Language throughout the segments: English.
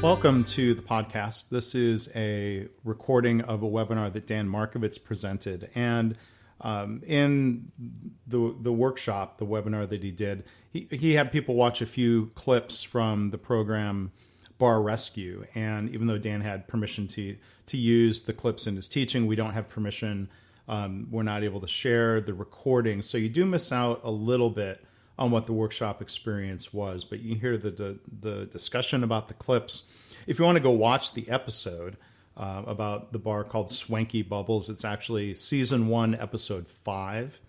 Welcome to the podcast. This is a recording of a webinar that Dan Markovitz presented. And in the workshop, the webinar that he did, he had people watch a few clips from the program Bar Rescue. And even though Dan had permission to use the clips in his teaching, we don't have permission. We're not able to share the recording. So you do miss out a little bit on what the workshop experience was, but you hear the discussion about the clips. If you want to go watch the episode about the bar called Swanky Bubbles, it's actually season 1, episode 5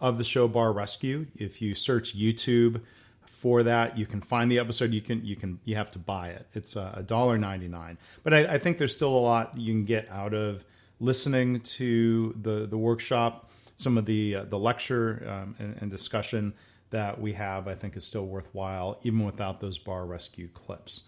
of the show Bar Rescue. If you search YouTube for that, you can find the episode. You have to buy it. It's $1.99. But I think there's still a lot you can get out of listening to the workshop. Some of the lecture and discussion that we have, I think, is still worthwhile, even without those Bar Rescue clips.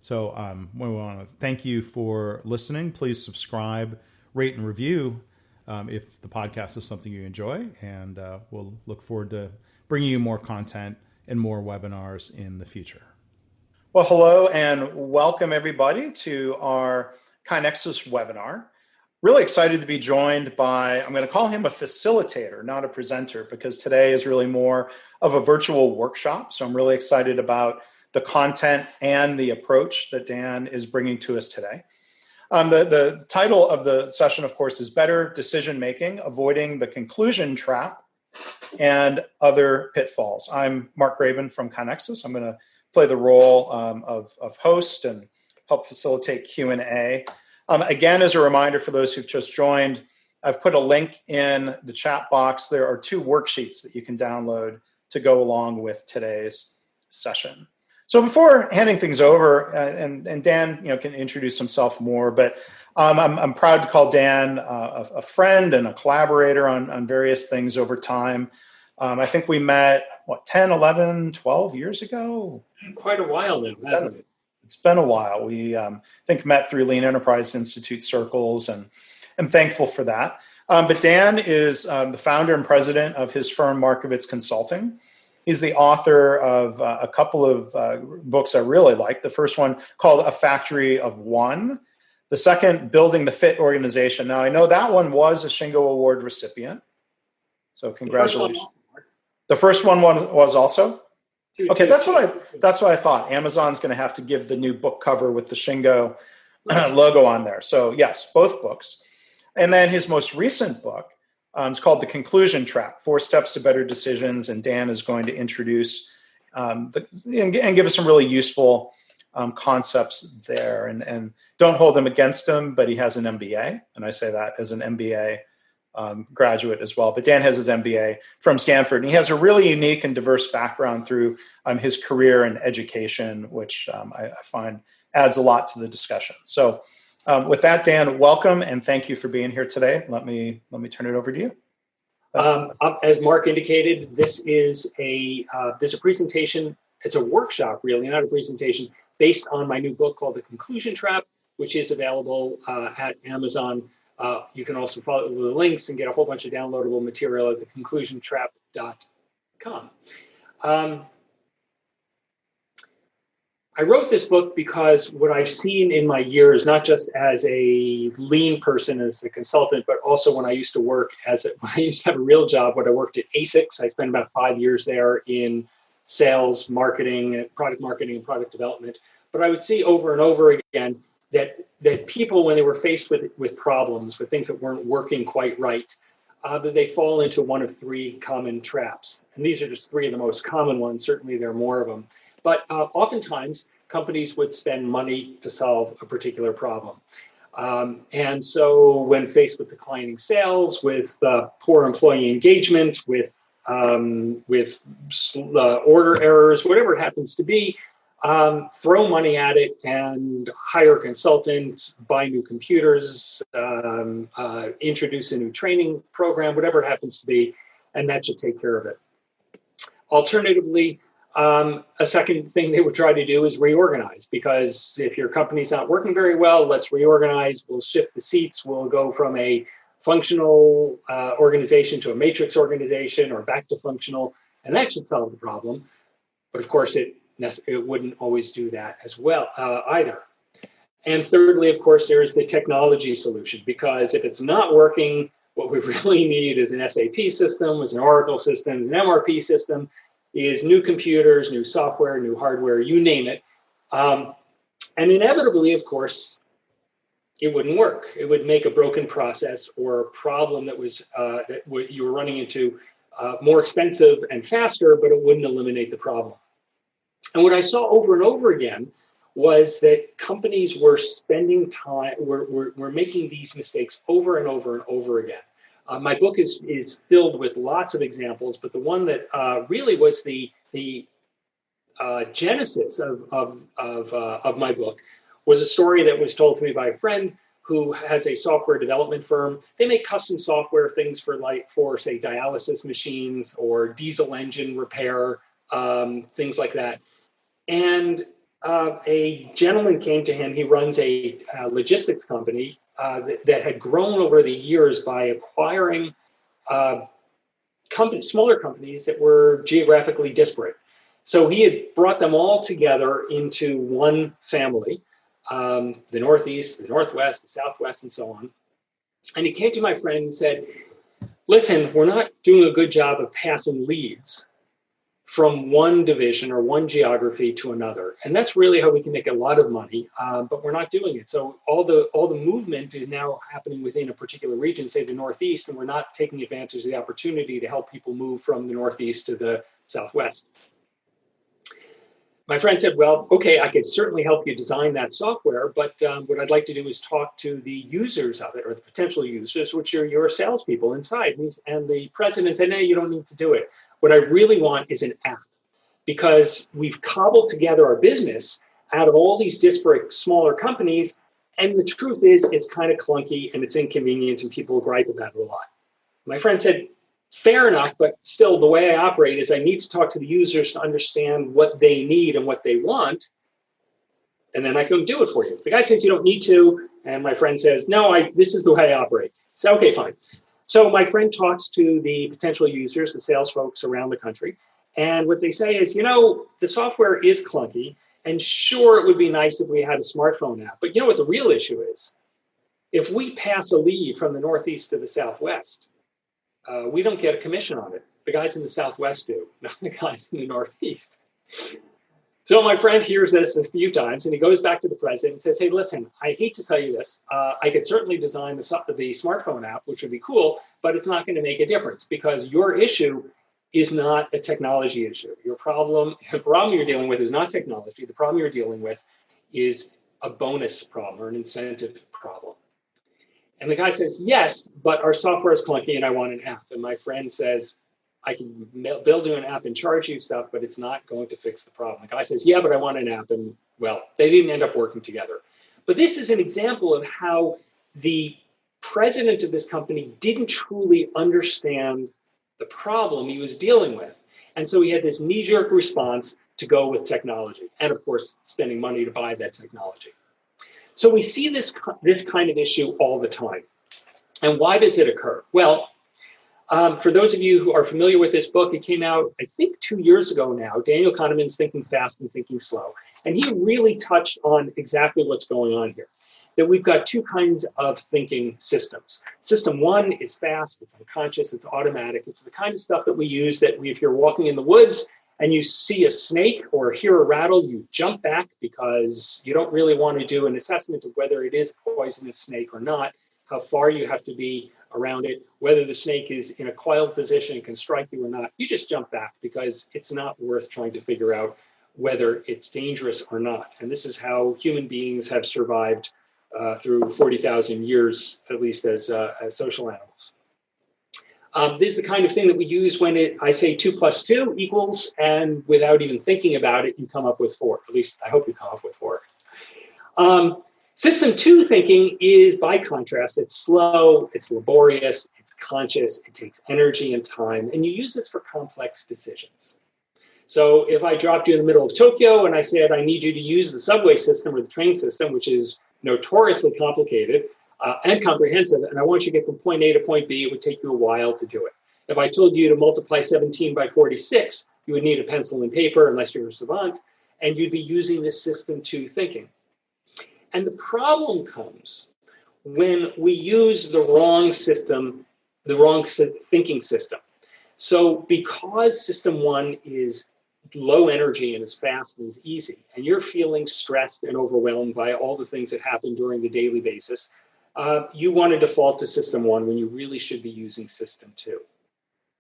So we want to thank you for listening. Please subscribe, rate, and review if the podcast is something you enjoy. And we'll look forward to bringing you more content and more webinars in the future. Well, hello and welcome, everybody, to our KaiNexus webinar. Really excited to be joined by, I'm going to call him a facilitator, not a presenter, because today is really more of a virtual workshop. So I'm really excited about the content and the approach that Dan is bringing to us today. The title of the session, of course, is Better Decision Making, Avoiding the Conclusion Trap and Other Pitfalls. I'm Mark Graban from KaiNexus. I'm going to play the role of host and help facilitate Q&A. Again, as a reminder for those who've just joined, I've put a link in the chat box. There are 2 worksheets that you can download to go along with today's session. So before handing things over, and Dan, can introduce himself more, but I'm proud to call Dan a friend and a collaborator on various things over time. I think we met, 10, 11, 12 years ago? Quite a while now, hasn't it? It's been a while. We think met through Lean Enterprise Institute circles, and I'm thankful for that. But Dan is the founder and president of his firm, Markovitz Consulting. He's the author of a couple of books I really like. The first one called A Factory of One. The second, Building the Fit Organization. Now, I know that one was a Shingo Award recipient. So congratulations. The first one was also? Okay, that's what I thought. Amazon's going to have to give the new book cover with the Shingo logo on there. So yes, both books. And then his most recent book, it's called The Conclusion Trap, 4 Steps to Better Decisions. And Dan is going to introduce and give us some really useful concepts there. And don't hold him against him, but he has an MBA. And I say that as an MBA graduate as well. But Dan has his MBA from Stanford. And he has a really unique and diverse background through his career and education, which I find adds a lot to the discussion. So with that, Dan, welcome and thank you for being here today. Let me turn it over to you. As Mark indicated, this is a presentation. It's a workshop, really, not a presentation, based on my new book called The Conclusion Trap, which is available at Amazon. You can also follow the links and get a whole bunch of downloadable material at theconclusiontrap.com. I wrote this book because what I've seen in my years, not just as a lean person, as a consultant, but also when I used to work when I used to have a real job, when I worked at ASICS. I spent about 5 years there in sales, marketing, product development. But I would see over and over again that people, when they were faced with problems, with things that weren't working quite right, that they fall into one of 3 common traps. And these are just 3 of the most common ones. Certainly there are more of them. But oftentimes, companies would spend money to solve a particular problem. And so when faced with declining sales, with poor employee engagement, with order errors, whatever it happens to be, throw money at it and hire consultants, buy new computers, introduce a new training program, whatever it happens to be, and that should take care of it. Alternatively, a second thing they would try to do is reorganize, because if your company's not working very well, let's reorganize. We'll shift the seats. We'll go from a functional organization to a matrix organization, or back to functional, and that should solve the problem. But of course, it wouldn't always do that as well either. And thirdly, of course, there is the technology solution, because if it's not working, what we really need is an SAP system, is an Oracle system, an MRP system, is new computers, new software, new hardware, you name it. And inevitably, of course, it wouldn't work. It would make a broken process or a problem that was you were running into more expensive and faster, but it wouldn't eliminate the problem. And what I saw over and over again was that companies were spending time, were making these mistakes over and over and over again. My book is filled with lots of examples, but the one that really was the genesis of my book was a story that was told to me by a friend who has a software development firm. They make custom software things for say dialysis machines or diesel engine repair, things like that. And a gentleman came to him. He runs a logistics company that had grown over the years by acquiring smaller companies that were geographically disparate. So he had brought them all together into one family, the Northeast, the Northwest, the Southwest, and so on. And he came to my friend and said, listen, we're not doing a good job of passing leads from one division or one geography to another. And that's really how we can make a lot of money, but we're not doing it. So all the movement is now happening within a particular region, say the Northeast, and we're not taking advantage of the opportunity to help people move from the Northeast to the Southwest. My friend said, well, okay, I could certainly help you design that software, but what I'd like to do is talk to the users of it, or the potential users, which are your salespeople inside. And the president said, no, you don't need to do it. What I really want is an app, because we've cobbled together our business out of all these disparate smaller companies. And the truth is, it's kind of clunky and it's inconvenient and people gripe about it a lot. My friend said, fair enough, but still the way I operate is I need to talk to the users to understand what they need and what they want. And then I can do it for you. The guy says, you don't need to. And my friend says, no, this is the way I operate. So, okay, fine. So my friend talks to the potential users, the sales folks around the country. And what they say is, the software is clunky. And sure, it would be nice if we had a smartphone app. But you know what the real issue is? If we pass a lead from the Northeast to the Southwest, we don't get a commission on it. The guys in the Southwest do, not the guys in the Northeast. So my friend hears this a few times, and he goes back to the president and says, hey, listen, I hate to tell you this. I could certainly design the smartphone app, which would be cool, but it's not going to make a difference because your issue is not a technology issue. The problem you're dealing with is not technology. The problem you're dealing with is a bonus problem or an incentive problem. And the guy says, yes, but our software is clunky and I want an app. And my friend says, I can build you an app and charge you stuff, but it's not going to fix the problem. The guy says, yeah, but I want an app. And well, they didn't end up working together. But this is an example of how the president of this company didn't truly understand the problem he was dealing with. And so he had this knee-jerk response to go with technology. And of course, spending money to buy that technology. So we see this kind of issue all the time. And why does it occur? Well, for those of you who are familiar with this book, it came out, I think, 2 years ago now, Daniel Kahneman's Thinking Fast and Thinking Slow. And he really touched on exactly what's going on here, that we've got two kinds of thinking systems. System one is fast, it's unconscious, it's automatic. It's the kind of stuff that we use that if you're walking in the woods and you see a snake or hear a rattle, you jump back because you don't really want to do an assessment of whether it is a poisonous snake or not, how far you have to be around it, whether the snake is in a coiled position and can strike you or not. You just jump back because it's not worth trying to figure out whether it's dangerous or not. And this is how human beings have survived through 40,000 years, at least as social animals. This is the kind of thing that we use when I say 2 + 2 equals, and without even thinking about it, you come up with 4. At least I hope you come up with 4. System 2 thinking is, by contrast, it's slow, it's laborious, it's conscious, it takes energy and time, and you use this for complex decisions. So if I dropped you in the middle of Tokyo and I said, I need you to use the subway system or the train system, which is notoriously complicated and comprehensive, and I want you to get from point A to point B, it would take you a while to do it. If I told you to multiply 17 by 46, you would need a pencil and paper unless you're a savant, and you'd be using this system 2 thinking. And the problem comes when we use the wrong system, the wrong thinking system. So because system one is low energy and is fast and is easy, and you're feeling stressed and overwhelmed by all the things that happen during the daily basis, you want to default to system one when you really should be using system two.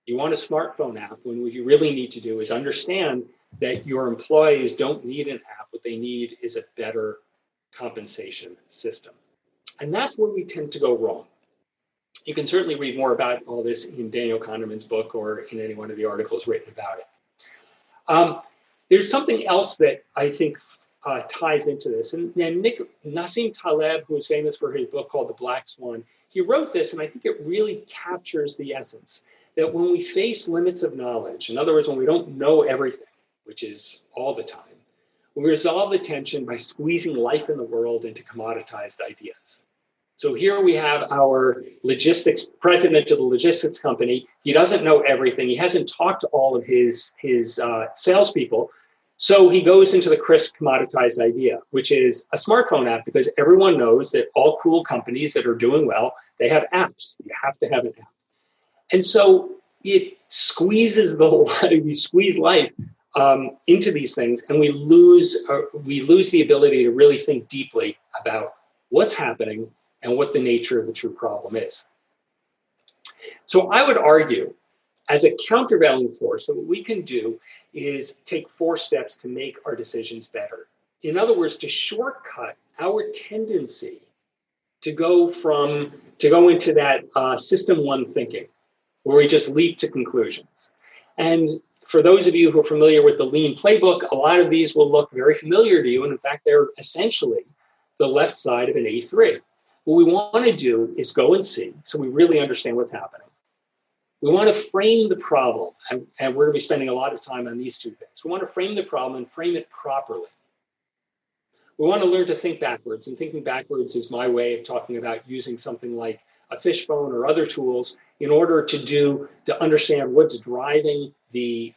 You want a smartphone app when what you really need to do is understand that your employees don't need an app. What they need is a better compensation system. And that's where we tend to go wrong. You can certainly read more about all this in Daniel Kahneman's book or in any one of the articles written about it. There's something else that I think ties into this. And Nassim Taleb, who is famous for his book called The Black Swan, he wrote this, and I think it really captures the essence that when we face limits of knowledge, in other words, when we don't know everything, which is all the time, we resolve the tension by squeezing life in the world into commoditized ideas. So here we have our logistics president of the logistics company. He doesn't know everything. He hasn't talked to all of his salespeople. So he goes into the crisp commoditized idea, which is a smartphone app, because everyone knows that all cool companies that are doing well, they have apps. You have to have an app. And so it squeezes we squeeze life into these things, and we lose the ability to really think deeply about what's happening and what the nature of the true problem is. So I would argue, as a countervailing force, that what we can do is take 4 steps to make our decisions better. In other words, to shortcut our tendency to go into that system one thinking, where we just leap to conclusions. And for those of you who are familiar with the Lean playbook, a lot of these will look very familiar to you. And in fact, they're essentially the left side of an A3. What we want to do is go and see, so we really understand what's happening. We want to frame the problem, and we're going to be spending a lot of time on these 2 things. We want to frame the problem and frame it properly. We want to learn to think backwards, and thinking backwards is my way of talking about using something like a fishbone or other tools in order to understand what's driving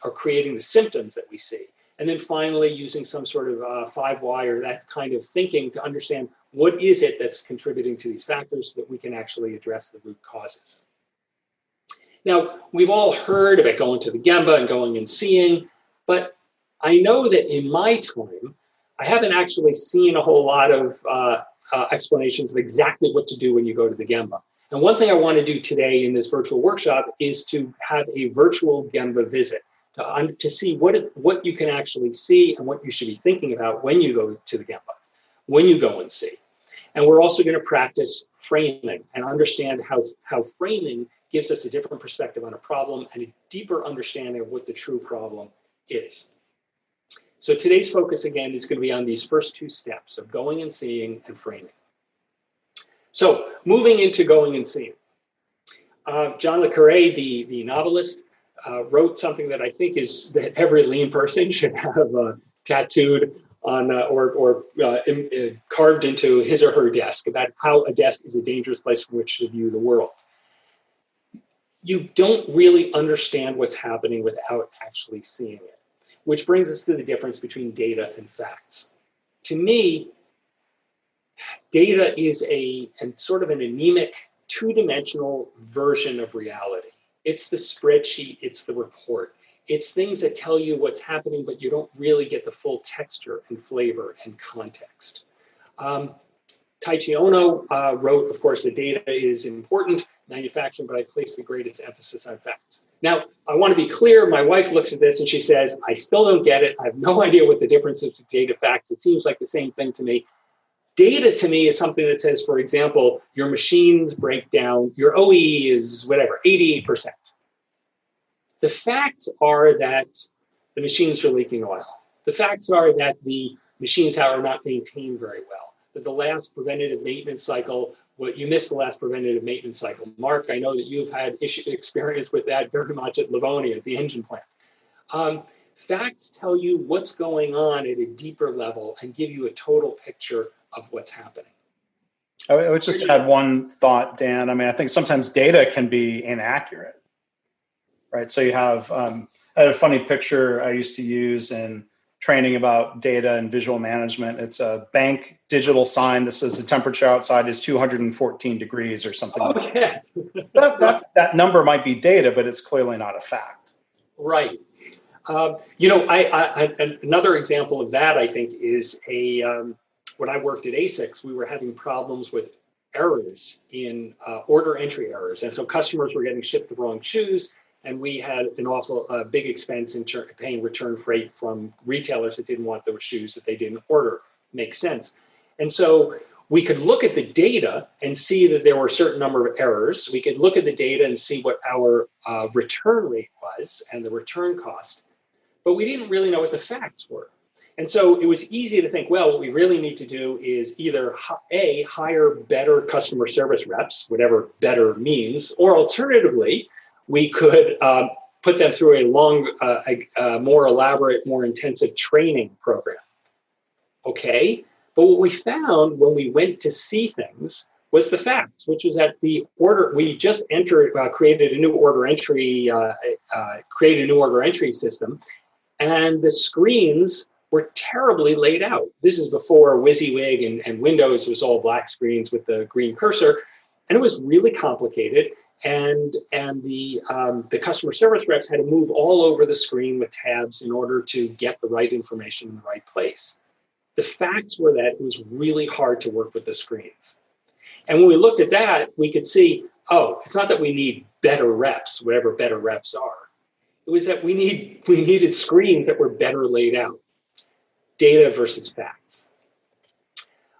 or creating the symptoms that we see. And then finally, using some sort of 5Y or that kind of thinking to understand what is it that's contributing to these factors so that we can actually address the root causes. Now, we've all heard about going to the Gemba and going and seeing, but I know that in my time, I haven't actually seen a whole lot of explanations of exactly what to do when you go to the Gemba. And one thing I want to do today in this virtual workshop is to have a virtual Gemba visit to see what you can actually see and what you should be thinking about when you go to the Gemba, when you go and see. And we're also going to practice framing and understand how framing gives us a different perspective on a problem and a deeper understanding of what the true problem is. So today's focus, again, is going to be on these first 2 steps of going and seeing and framing. So moving into going and seeing. John le Carré, the novelist, wrote something that I think is that every lean person should have tattooed on or carved into his or her desk, about how a desk is a dangerous place from which to view the world. You don't really understand what's happening without actually seeing it, which brings us to the difference between data and facts. To me, data is sort of an anemic, 2-dimensional version of reality. It's the spreadsheet, it's the report. It's things that tell you what's happening, but you don't really get the full texture and flavor and context. Taichi Ono wrote, of course, that data is important, manufacturing, but I place the greatest emphasis on facts. Now, I want to be clear. My wife looks at this and she says, I still don't get it. I have no idea what the difference is between data facts. It seems like the same thing to me. Data to me is something that says, for example, your machines break down, your OEE is whatever, 88%. The facts are that the machines are leaking oil. The facts are that the machines are not maintained very well, that the last preventative maintenance cycle, you missed the last preventative maintenance cycle. Mark, I know that you've had experience with that very much at Livonia, at the engine plant. Facts tell you what's going on at a deeper level and give you a total picture of what's happening. I would just add one thought, Dan. I mean, I think sometimes data can be inaccurate, right? So you have, I had a funny picture I used to use in training about data and visual management. It's a bank digital sign that says the temperature outside is 214 degrees or something like that. Yes. That number might be data, but it's clearly not a fact. Right. Another example of that, I think, is when I worked at ASICS, we were having problems with errors in order entry errors. And so customers were getting shipped the wrong shoes, and we had an awful big expense in paying return freight from retailers that didn't want those shoes that they didn't order. Makes sense. And so we could look at the data and see that there were a certain number of errors. We could look at the data and see what our return rate was and the return cost. But we didn't really know what the facts were. And so it was easy to think, well, what we really need to do is either hire better customer service reps, whatever better means, or alternatively, we could put them through a more elaborate, more intensive training program. Okay, but what we found when we went to see things was the facts, which was that the order we just created a new order entry system, and the screens were terribly laid out. This is before WYSIWYG and Windows was all black screens with the green cursor, and it was really complicated. And the customer service reps had to move all over the screen with tabs in order to get the right information in the right place. The facts were that it was really hard to work with the screens. And when we looked at that, we could see, oh, it's not that we need better reps, whatever better reps are. It was that we needed screens that were better laid out. Data versus facts.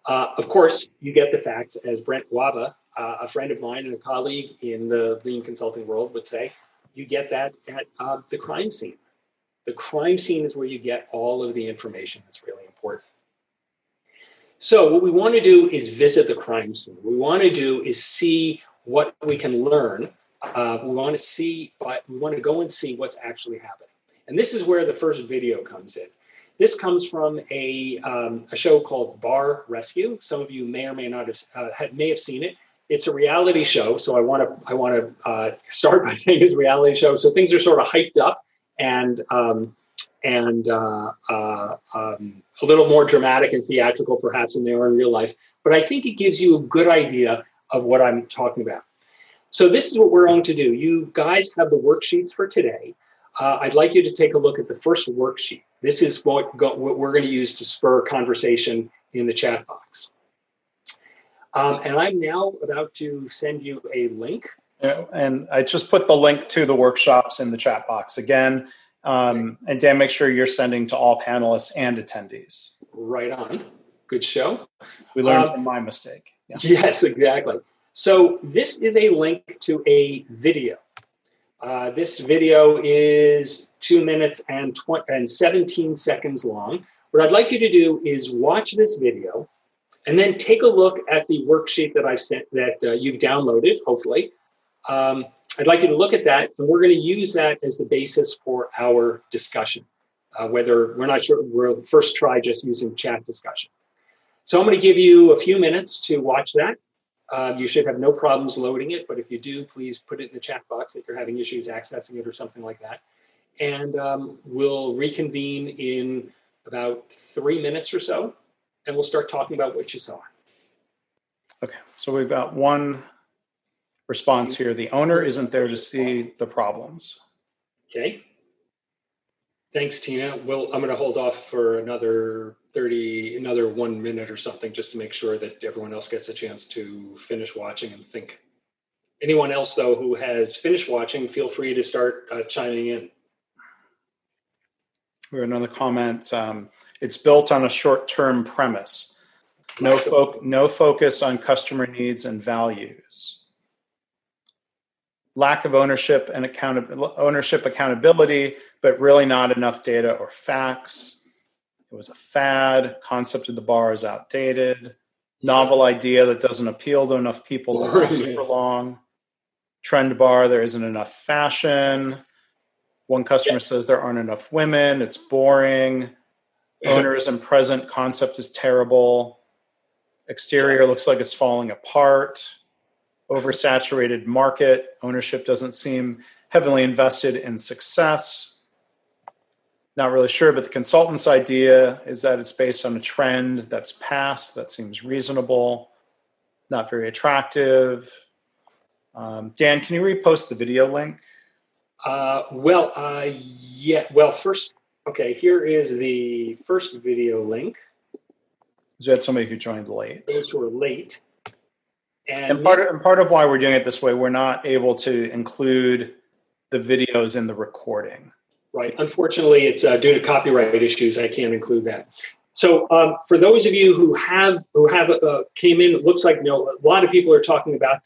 Of course, you get the facts, as Brent Waba, a friend of mine and a colleague in the lean consulting world would say, you get that at the crime scene. The crime scene is where you get all of the information that's really important. So what we want to do is visit the crime scene. What we want to do is see what we can learn. We want to go and see what's actually happening. And this is where the first video comes in. This comes from a show called Bar Rescue. Some of you may or may not have seen it. It's a reality show, so I want to start by saying it's a reality show. So things are sort of hyped up and a little more dramatic and theatrical, perhaps, than they are in real life. But I think it gives you a good idea of what I'm talking about. So this is what we're going to do. You guys have the worksheets for today. I'd like you to take a look at the first worksheet. This is what we're going to use to spur conversation in the chat box. And I'm now about to send you a link. Yeah, and I just put the link to the workshops in the chat box again. And Dan, make sure you're sending to all panelists and attendees. Right on. Good show. We learned from my mistake. Yeah. Yes, exactly. So this is a link to a video. This video is 2 minutes and 17 seconds long. What I'd like you to do is watch this video and then take a look at the worksheet that I've sent, that you've downloaded, hopefully. I'd like you to look at that, and we're going to use that as the basis for our discussion, whether we're not sure, we'll first try just using chat discussion. So I'm going to give you a few minutes to watch that. You should have no problems loading it, but if you do, please put it in the chat box that you're having issues accessing it or something like that. And we'll reconvene in about 3 minutes or so, and we'll start talking about what you saw. Okay, so we've got one response here. The owner isn't there to see the problems. Okay. Thanks, Tina. Well, I'm going to hold off for another 1 minute or something, just to make sure that everyone else gets a chance to finish watching and think. Anyone else, though, who has finished watching, feel free to start chiming in. We have another comment. It's built on a short-term premise. No focus on customer needs and values. Lack of ownership and accountability, but really not enough data or facts. It was a fad. Concept of the bar is outdated. Novel idea that doesn't appeal to enough people to last for long. Trend bar, there isn't enough fashion. One customer says there aren't enough women. It's boring. Owner isn't present. Concept is terrible. Exterior looks like it's falling apart. Oversaturated market. Ownership doesn't seem heavily invested in success. Not really sure, but the consultant's idea is that it's based on a trend that's past, that seems reasonable, not very attractive. Dan, can you repost the video link? Yeah. Well, first, okay, here is the first video link. So you had somebody who joined late. Those who are late. And part of why we're doing it this way, we're not able to include the videos in the recording. Right. Unfortunately, it's due to copyright issues. I can't include that. So for those of you who came in, it looks like a lot of people are talking about.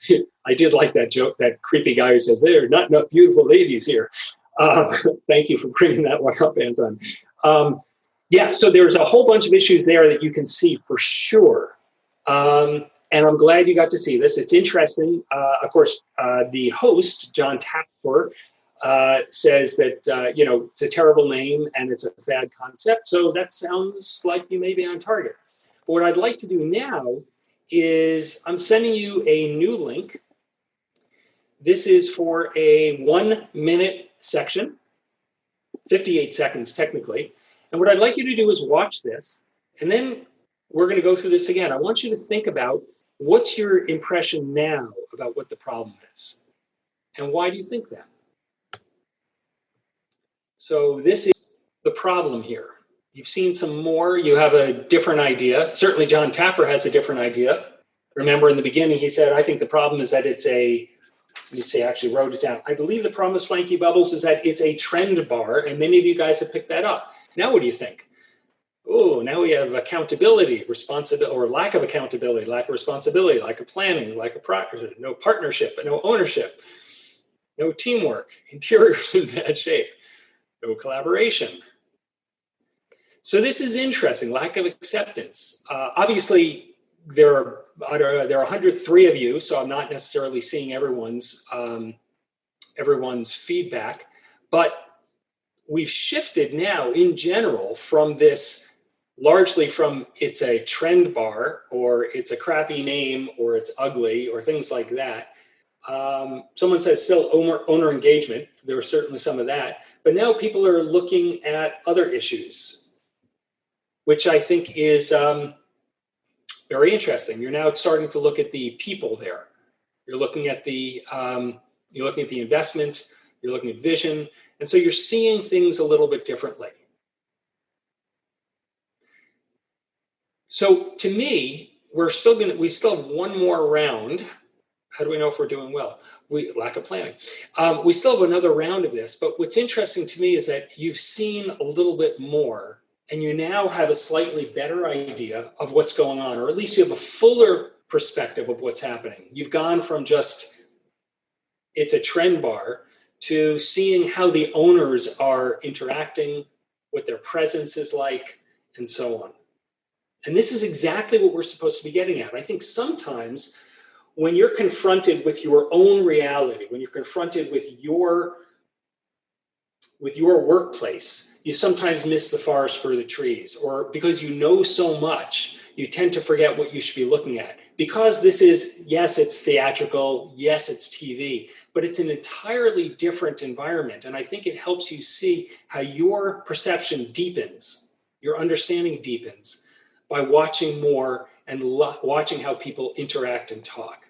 I did like that joke, that creepy guy who says there are not enough beautiful ladies here. Thank you for bringing that one up, Anton. Yeah. So there's a whole bunch of issues there that you can see for sure. And I'm glad you got to see this. It's interesting. Of course, the host, John Tapfer, says that, it's a terrible name and it's a bad concept. So that sounds like you may be on target. But what I'd like to do now is I'm sending you a new link. This is for a 1-minute section, 58 seconds technically. And what I'd like you to do is watch this. And then we're going to go through this again. I want you to think about what's your impression now about what the problem is. And why do you think that? So this is the problem here. You've seen some more. You have a different idea. Certainly John Taffer has a different idea. Remember in the beginning, he said, I think the problem is that it's let me see, I actually wrote it down. I believe the problem with Swanky Bubbles is that it's a trend bar, and many of you guys have picked that up. Now what do you think? Oh, now we have accountability, responsibility, or lack of accountability, lack of responsibility, lack of planning, lack of progress, no partnership, no ownership, no teamwork, interiors in bad shape. No collaboration. So this is interesting. Lack of acceptance. Obviously, there are 103 of you, so I'm not necessarily seeing everyone's feedback. But we've shifted now, in general, from this largely from it's a trend bar, or it's a crappy name, or it's ugly, or things like that. Someone says still owner engagement. There was certainly some of that. But now people are looking at other issues, which I think is very interesting. You're now starting to look at the people there. You're looking at the investment. You're looking at vision, and so you're seeing things a little bit differently. So to me, we still have one more round. How do we know if we're doing well? Lack of planning. We still have another round of this, but what's interesting to me is that you've seen a little bit more, and you now have a slightly better idea of what's going on, or at least you have a fuller perspective of what's happening. You've gone from just, it's a trend bar, to seeing how the owners are interacting, what their presence is like, and so on. And this is exactly what we're supposed to be getting at. I think sometimes when you're confronted with your own reality, when you're confronted with your workplace, you sometimes miss the forest for the trees, or because you know so much, you tend to forget what you should be looking at. Because this is, yes, it's theatrical, yes, it's TV, but it's an entirely different environment. And I think it helps you see how your perception deepens, your understanding deepens by watching more and watching how people interact and talk.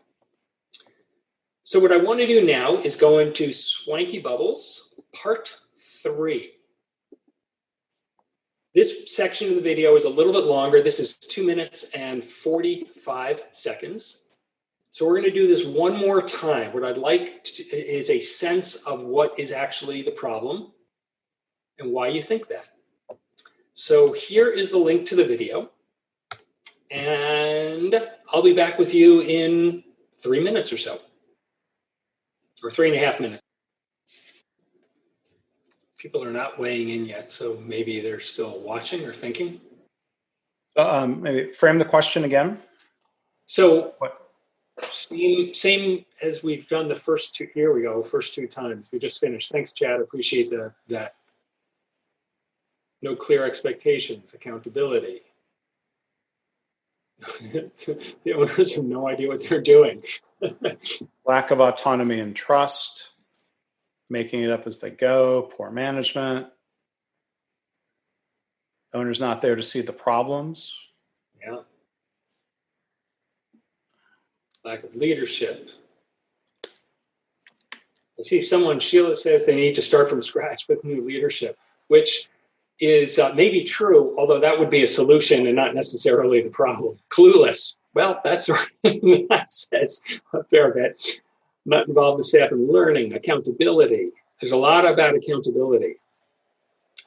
So what I want to do now is go into Swanky Bubbles, part 3. This section of the video is a little bit longer. This is 2 minutes and 45 seconds. So we're going to do this one more time. What I'd like is a sense of what is actually the problem and why you think that. So here is the link to the video. And I'll be back with you in 3 minutes or so. Or 3.5 minutes. People are not weighing in yet, so maybe they're still watching or thinking. Maybe frame the question again. So, same as we've done the first two. Here we go, first 2 times. We just finished. Thanks, Chad. Appreciate that. No clear expectations, accountability. The owners have no idea what they're doing. Lack of autonomy and trust, making it up as they go, poor management. Owner's not there to see the problems. Yeah. Lack of leadership. I see Sheila says they need to start from scratch with new leadership, which is maybe true, although that would be a solution and not necessarily the problem. Clueless. Well, that's right. That says a fair bit. Not involved in staff and learning, accountability. There's a lot about accountability.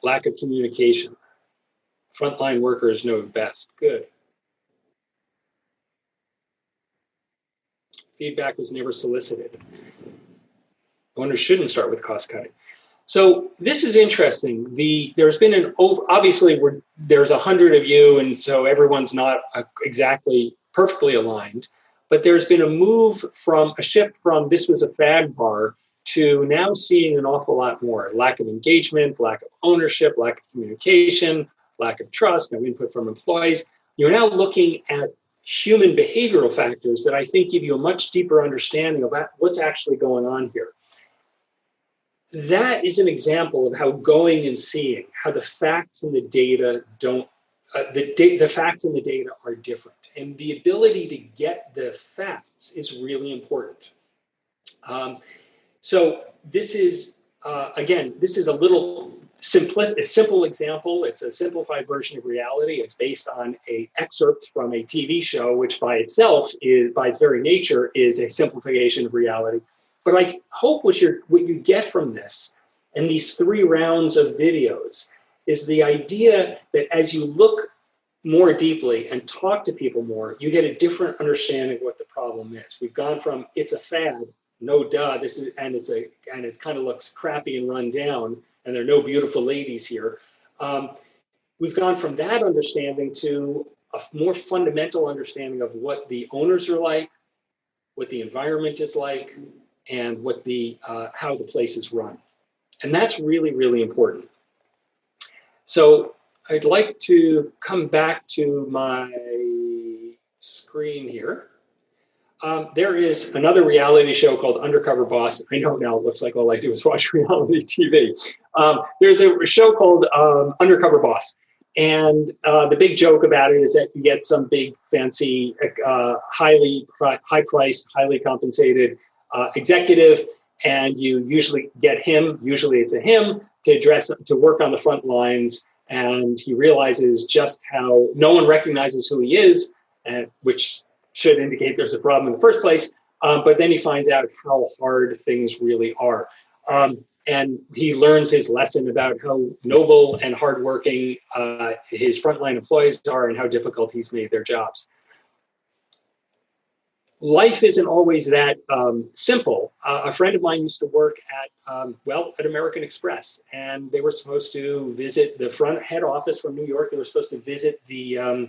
Lack of communication. Frontline workers know best. Good. Feedback was never solicited. Owners shouldn't start with cost cutting. So this is interesting. There's been obviously there's 100 of you, and so everyone's not exactly perfectly aligned. But there's been a shift from this was a fad bar to now seeing an awful lot more. Lack of engagement, lack of ownership, lack of communication, lack of trust, no input from employees. You're now looking at human behavioral factors that I think give you a much deeper understanding about what's actually going on here. That is an example of how going and seeing, how the facts and the data the facts and the data are different. And the ability to get the facts is really important. So this is, again, this is a simple example. It's a simplified version of reality. It's based on excerpts from a TV show, which by itself by its very nature, is a simplification of reality. But I hope what you get from this and these 3 rounds of videos is the idea that as you look more deeply and talk to people more, you get a different understanding of what the problem is. We've gone from it's a fad, no duh, and it kind of looks crappy and run down, and there are no beautiful ladies here. We've gone from that understanding to a more fundamental understanding of what the owners are like, what the environment is like, and what how the place is run. And that's really, really important. So I'd like to come back to my screen here. There is another reality show called Undercover Boss. I know now it looks like all I do is watch reality TV. There's a show called Undercover Boss. And the big joke about it is that you get some big, fancy, high-priced, highly compensated executive, and you usually get him, usually it's a him, to work on the front lines. And he realizes just how no one recognizes who he is, which should indicate there's a problem in the first place. But then he finds out how hard things really are. And he learns his lesson about how noble and hardworking his frontline employees are and how difficult he's made their jobs. Life isn't always that simple. A friend of mine used to work at American Express, and they were supposed to visit the front head office from New York. They were supposed to visit the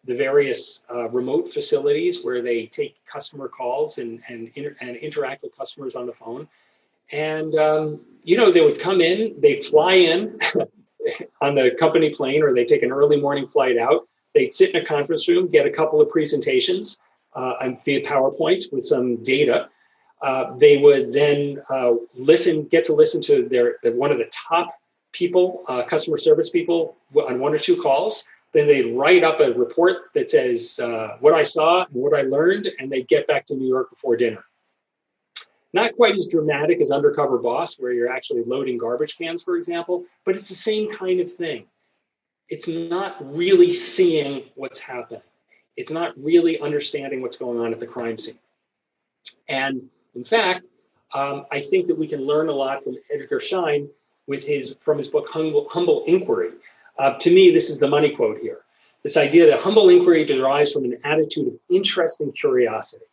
various remote facilities where they take customer calls and interact with customers on the phone. And, they would come in, they'd fly in on the company plane, or they'd take an early morning flight out. They'd sit in a conference room, get a couple of presentations via PowerPoint with some data. They would then get to listen to one of the top people, customer service people, on 1 or 2 calls. Then they'd write up a report that says what I saw and what I learned, and they'd get back to New York before dinner. Not quite as dramatic as Undercover Boss, where you're actually loading garbage cans, for example, but it's the same kind of thing. It's not really seeing what's happening. It's not really understanding what's going on at the crime scene. And in fact, I think that we can learn a lot from Edgar Schein from his book, Humble Inquiry. To me, this is the money quote here. This idea that humble inquiry derives from an attitude of interest and curiosity.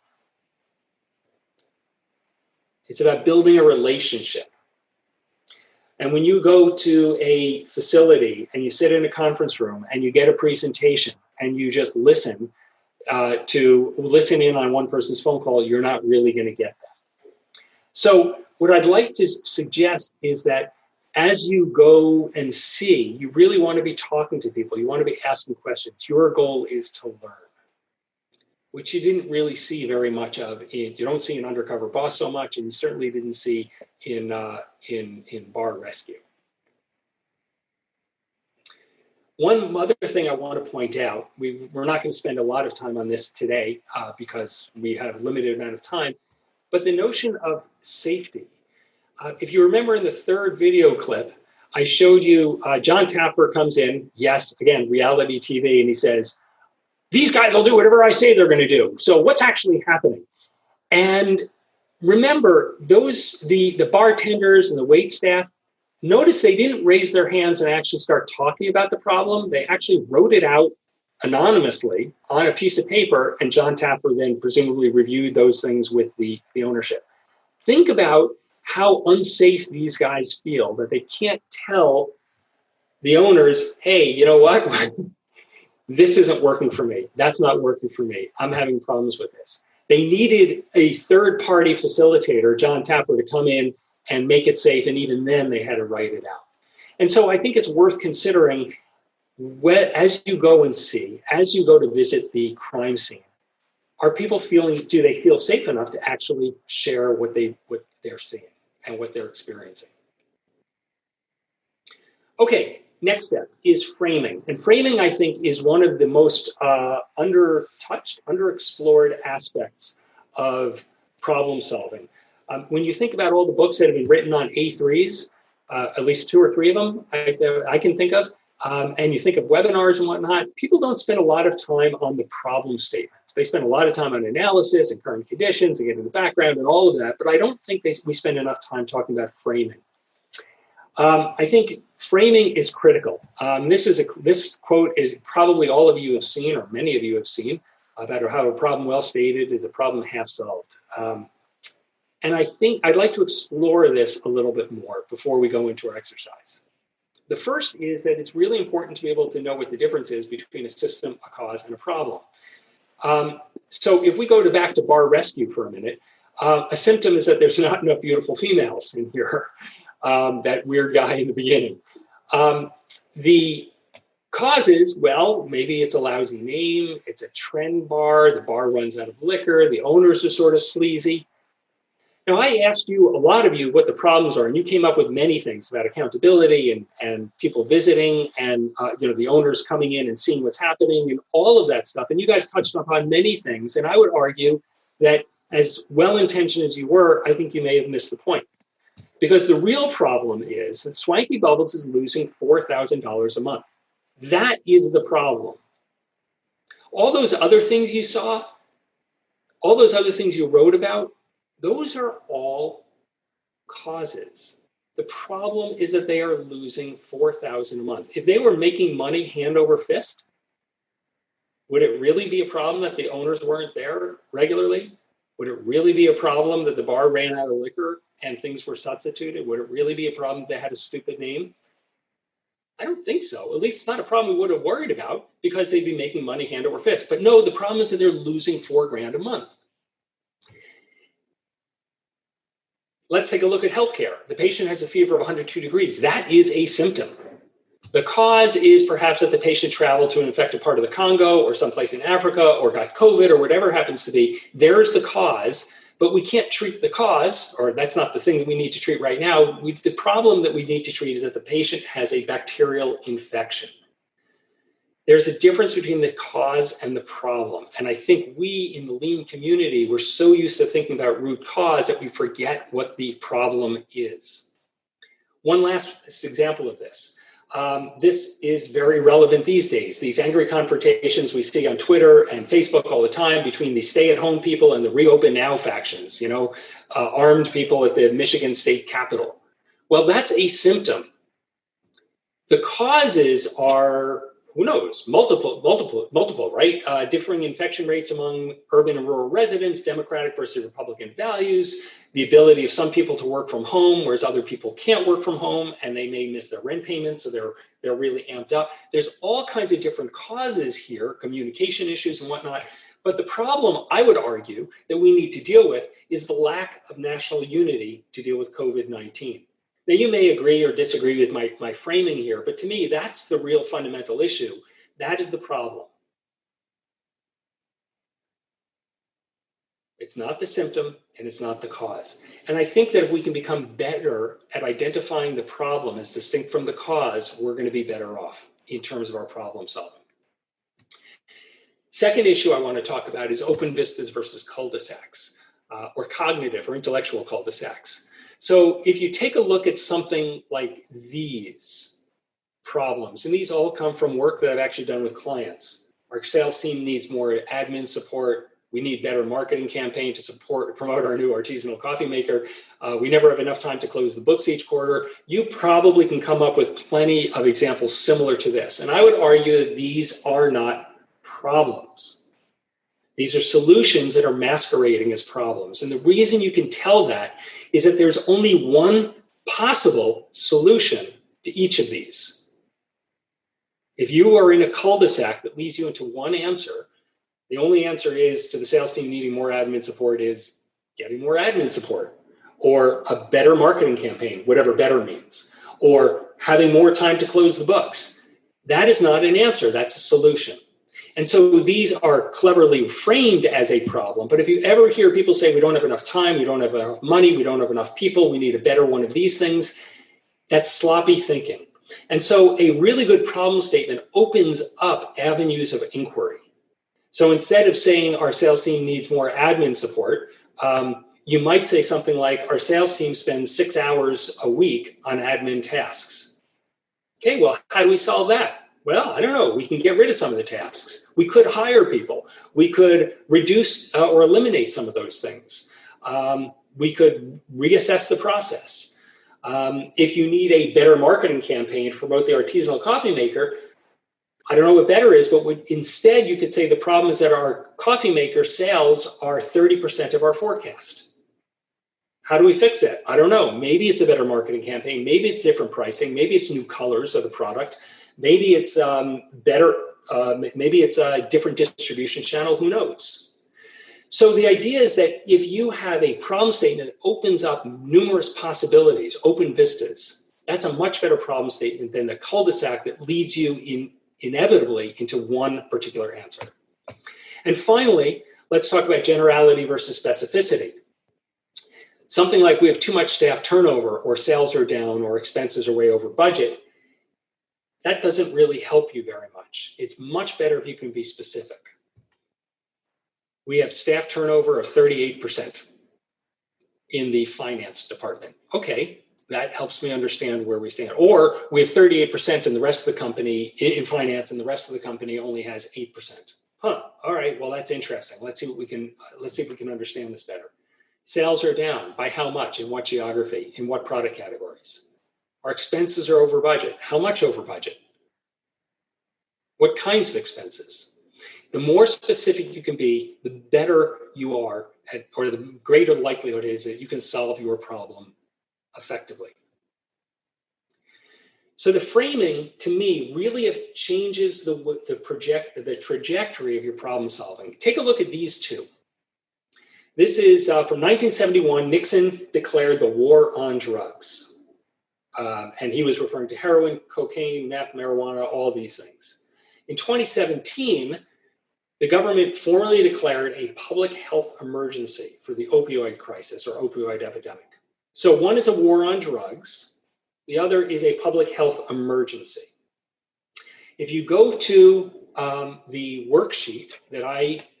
It's about building a relationship. And when you go to a facility and you sit in a conference room and you get a presentation and you just listen in on one person's phone call, you're not really going to get that. So what I'd like to suggest is that as you go and see, you really want to be talking to people. You want to be asking questions. Your goal is to learn, which you didn't really see very much of. You don't see in Undercover Boss so much, and you certainly didn't see in Bar Rescue. One other thing I want to point out, we're not going to spend a lot of time on this today because we have a limited amount of time, but the notion of safety. If you remember in the third video clip, I showed you John Tapper comes in, yes, again, reality TV, and he says, these guys will do whatever I say they're going to do. So what's actually happening? And remember, the bartenders and the wait staff, notice they didn't raise their hands and actually start talking about the problem. They actually wrote it out anonymously on a piece of paper, and John Tapper then presumably reviewed those things with the ownership. Think about how unsafe these guys feel, that they can't tell the owners, hey, you know what? This isn't working for me. That's not working for me. I'm having problems with this. They needed a third-party facilitator, John Tapper, to come in and make it safe, and even then they had to write it out. And so I think it's worth considering as you go to visit the crime scene, do they feel safe enough to actually share what they're seeing and what they're experiencing? Okay, next step is framing. And framing, I think, is one of the most under-touched, underexplored aspects of problem solving. When you think about all the books that have been written on A3s, at least 2 or 3 of them I can think of, and you think of webinars and whatnot, people don't spend a lot of time on the problem statement. They spend a lot of time on analysis and current conditions and get in the background and all of that, but I don't think we spend enough time talking about framing. I think framing is critical. This quote is probably all of you have seen, or many of you have seen, about how a problem well stated is a problem half solved. And I think I'd like to explore this a little bit more before we go into our exercise. The first is that it's really important to be able to know what the difference is between a system, a cause, and a problem. So if we go back to bar rescue for a minute, a symptom is that there's not enough beautiful females in here. That weird guy in the beginning. The causes, well, maybe it's a lousy name, it's a trend bar, the bar runs out of liquor, the owners are sort of sleazy. Now, I asked you, a lot of you, what the problems are, and you came up with many things about accountability and people visiting and the owners coming in and seeing what's happening and all of that stuff. And you guys touched upon many things, and I would argue that as well-intentioned as you were, I think you may have missed the point. Because the real problem is that Swanky Bubbles is losing $4,000 a month. That is the problem. All those other things you saw, all those other things you wrote about, those are all causes. The problem is that they are losing $4,000 a month. If they were making money hand over fist, would it really be a problem that the owners weren't there regularly? Would it really be a problem that the bar ran out of liquor and things were substituted? Would it really be a problem that they had a stupid name? I don't think so. At least it's not a problem we would have worried about because they'd be making money hand over fist. But no, the problem is that they're losing $4,000 a month. Let's take a look at healthcare. The patient has a fever of 102 degrees. That is a symptom. The cause is perhaps that the patient traveled to an infected part of the Congo or someplace in Africa or got COVID or whatever it happens to be. There's the cause, but we can't treat the cause, or that's not the thing that we need to treat right now. The problem that we need to treat is that the patient has a bacterial infection. There's a difference between the cause and the problem. And I think we in the lean community, we're so used to thinking about root cause that we forget what the problem is. One last example of this. This is very relevant these days. These angry confrontations we see on Twitter and Facebook all the time between the stay-at-home people and the reopen now factions, armed people at the Michigan State Capitol. Well, that's a symptom. The causes are, who knows, multiple, right? Differing infection rates among urban and rural residents, Democratic versus Republican values, the ability of some people to work from home, whereas other people can't work from home, and they may miss their rent payments, so they're really amped up. There's all kinds of different causes here, communication issues and whatnot. But the problem, I would argue, that we need to deal with is the lack of national unity to deal with COVID-19. Now, you may agree or disagree with my framing here, but to me, that's the real fundamental issue. That is the problem. It's not the symptom and it's not the cause. And I think that if we can become better at identifying the problem as distinct from the cause, we're going to be better off. in terms of our problem solving. Second issue I want to talk about is open vistas versus cul-de-sacs, or cognitive or intellectual cul-de-sacs. So if you take a look at something like these problems, and these all come from work that I've actually done with clients. Our sales team needs more admin support. We need better marketing campaign to promote our new artisanal coffee maker. We never have enough time to close the books each quarter. You probably can come up with plenty of examples similar to this. And I would argue that these are not problems. These are solutions that are masquerading as problems. And the reason you can tell that is that there's only one possible solution to each of these. If you are in a cul-de-sac that leads you into one answer, the only answer is to the sales team needing more admin support is getting more admin support, or a better marketing campaign, whatever better means, or having more time to close the books. That is not an answer, that's a solution. And so these are cleverly framed as a problem. But if you ever hear people say, we don't have enough time, we don't have enough money, we don't have enough people, we need a better one of these things, that's sloppy thinking. And so a really good problem statement opens up avenues of inquiry. So instead of saying our sales team needs more admin support, you might say something like, our sales team spends 6 hours a week on admin tasks. Okay, well, how do we solve that? Well, I don't know. We can get rid of some of the tasks. We could hire people. We could reduce or eliminate some of those things. We could reassess the process. If you need a better marketing campaign for both the artisanal coffee maker, I don't know what better is, but instead you could say the problem is that our coffee maker sales are 30% of our forecast. How do we fix it? I don't know. Maybe it's a better marketing campaign. Maybe it's different pricing. Maybe it's new colors of the product. Maybe it's better. Maybe it's a different distribution channel. Who knows? So the idea is that if you have a problem statement that opens up numerous possibilities, open vistas, that's a much better problem statement than the cul-de-sac that leads you inevitably into one particular answer. And finally, let's talk about generality versus specificity. Something like we have too much staff turnover, or sales are down, or expenses are way over budget, that doesn't really help you very much. It's much better if you can be specific. We have staff turnover of 38% in the finance department. Okay, that helps me understand where we stand. Or we have 38% in the rest of the company in finance, and the rest of the company only has 8%. All right, well, that's interesting. Let's see if we can understand this better. Sales are down. By how much? In what geography? In what product categories? Our expenses are over budget. How much over budget? What kinds of expenses? The more specific you can be, the better you are at, or the greater the likelihood is that you can solve your problem effectively. So the framing, to me, really changes the trajectory of your problem solving. Take a look at these two. This is from 1971. Nixon declared the war on drugs. And he was referring to heroin, cocaine, meth, marijuana, all these things. In 2017, the government formally declared a public health emergency for the opioid crisis, or opioid epidemic. So one is a war on drugs. The other is a public health emergency. If you go to the worksheet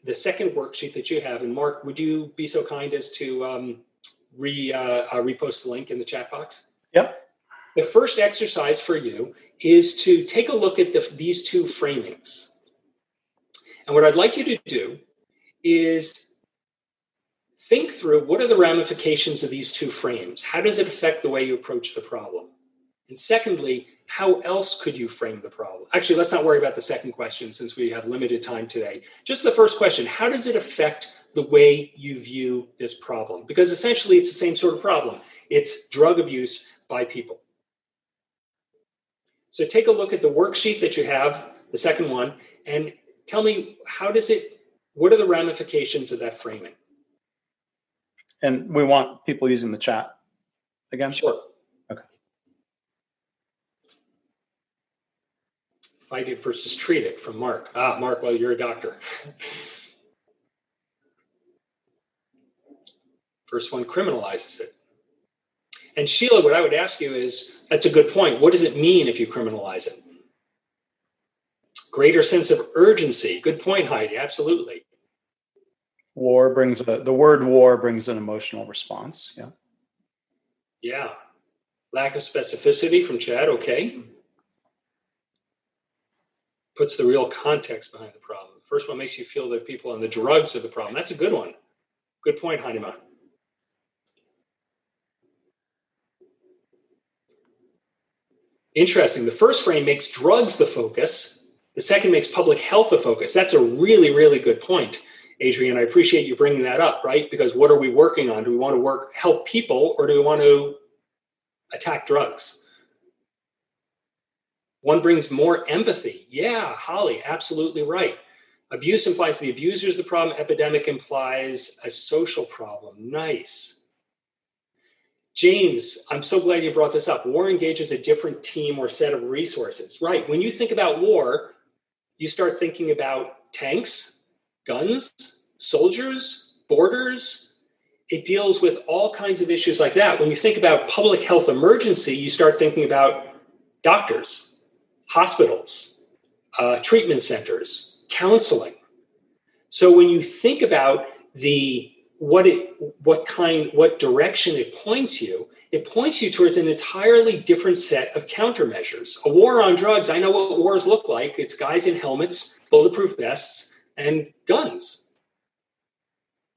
the second worksheet that you have, and Mark, would you be so kind as to repost the link in the chat box? Yep. The first exercise for you is to take a look at these two framings. And what I'd like you to do is think through, what are the ramifications of these two frames? How does it affect the way you approach the problem? And secondly, how else could you frame the problem? Actually, let's not worry about the second question since we have limited time today. Just the first question, how does it affect the way you view this problem? Because essentially it's the same sort of problem. It's drug abuse by people. So take a look at the worksheet that you have, the second one, and tell me, what are the ramifications of that framing? And we want people using the chat again? Sure. Okay. Fight it versus treat it from Mark. Mark, well, you're a doctor. First one criminalizes it. And Sheila, what I would ask you is, that's a good point. What does it mean if you criminalize it? Greater sense of urgency. Good point, Heidi. Absolutely. The word war brings an emotional response. Yeah. Yeah. Lack of specificity from Chad. Okay. Puts the real context behind the problem. The first one makes you feel that people on the drugs are the problem. That's a good one. Good point, Hanima. Interesting. The first frame makes drugs the focus. The second makes public health the focus. That's a really, really good point, Adrian. I appreciate you bringing that up, right? Because what are we working on? Do we want to help people, or do we want to attack drugs? One brings more empathy. Yeah, Holly, absolutely right. Abuse implies the abuser is the problem. Epidemic implies a social problem. Nice. James, I'm so glad you brought this up. War engages a different team or set of resources. Right. When you think about war, you start thinking about tanks, guns, soldiers, borders. It deals with all kinds of issues like that. When you think about public health emergency, you start thinking about doctors, hospitals, treatment centers, counseling. So when you think about what direction it points you towards an entirely different set of countermeasures. A war on drugs, I know what wars look like. It's guys in helmets, bulletproof vests, and guns.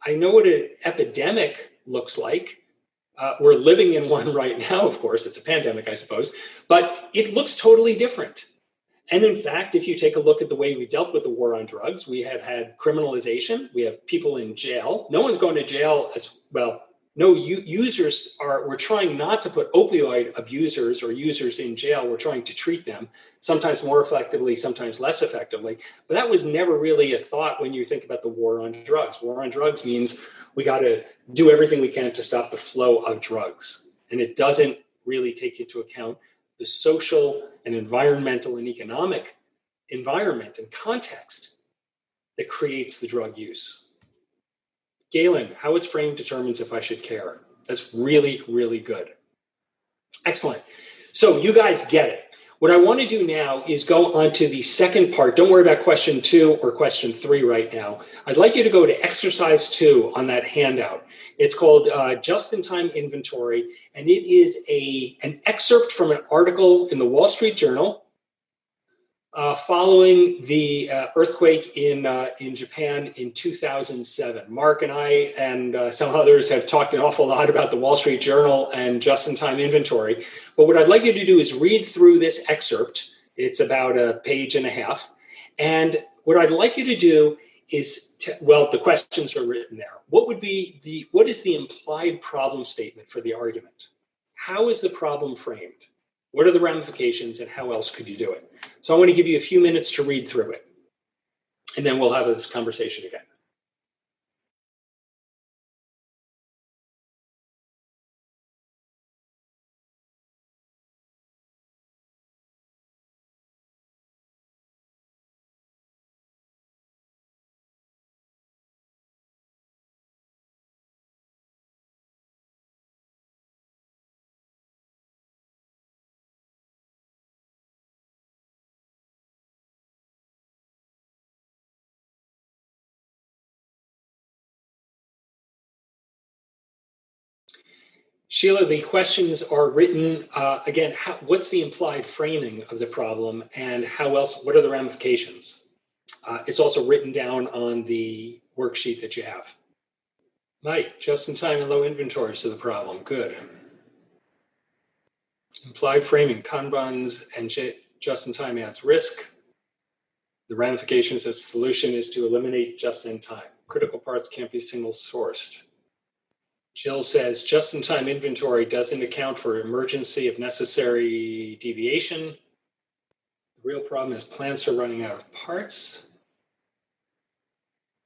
I know what an epidemic looks like. We're living in one right now, of course. It's a pandemic, I suppose. But it looks totally different. And in fact, if you take a look at the way we dealt with the war on drugs, we have had criminalization. We have people in jail. No one's going to jail as well. No, users we're trying not to put opioid abusers or users in jail. We're trying to treat them, sometimes more effectively, sometimes less effectively. But that was never really a thought when you think about the war on drugs. War on drugs means we got to do everything we can to stop the flow of drugs. And it doesn't really take into account the social and environmental and economic environment and context that creates the drug use. Galen, how it's framed determines if I should care. That's really, really good. Excellent. So you guys get it. What I want to do now is go on to the second part. Don't worry about question 2 or question 3 right now. I'd like you to go to exercise 2 on that handout. It's called Just-in-Time Inventory, and it is an excerpt from an article in the Wall Street Journal following the earthquake in Japan in 2007. Mark and I and some others have talked an awful lot about the Wall Street Journal and just-in-time inventory. But what I'd like you to do is read through this excerpt. It's about a page and a half. And what I'd like you to do is, the questions are written there. What is the implied problem statement for the argument? How is the problem framed? What are the ramifications, and how else could you do it? So I want to give you a few minutes to read through it, and then we'll have this conversation again. Sheila, the questions are written, again, what's the implied framing of the problem, and what are the ramifications? It's also written down on the worksheet that you have. Mike, just-in-time and low inventories are the problem. Good. Implied framing, Kanbans and just-in-time adds risk. The ramifications of the solution is to eliminate just-in-time. Critical parts can't be single-sourced. Jill says, just-in-time inventory doesn't account for emergency of necessary deviation. The real problem is plants are running out of parts.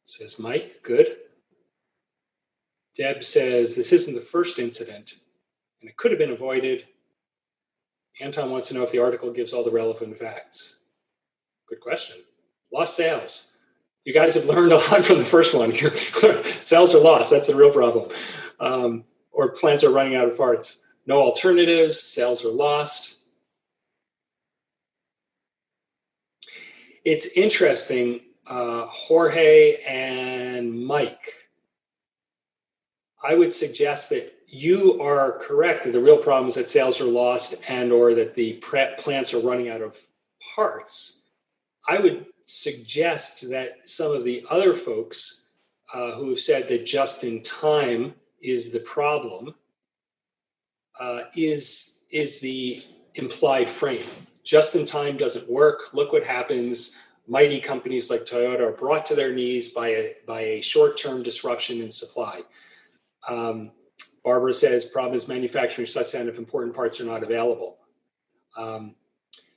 Says Mike, good. Deb says, this isn't the first incident, and it could have been avoided. Anton wants to know if the article gives all the relevant facts. Good question. Lost sales. You guys have learned a lot from the first one. Sales are lost. That's the real problem. Or plants are running out of parts. No alternatives. Sales are lost. It's interesting, Jorge and Mike. I would suggest that you are correct that the real problem is that sales are lost and or that the plants are running out of parts. I would suggest that some of the other folks who have said that just in time is the problem is the implied frame. Just in time doesn't work. Look what happens. Mighty companies like Toyota are brought to their knees by a short-term disruption in supply. Barbara says, problem is manufacturing such that if important parts are not available.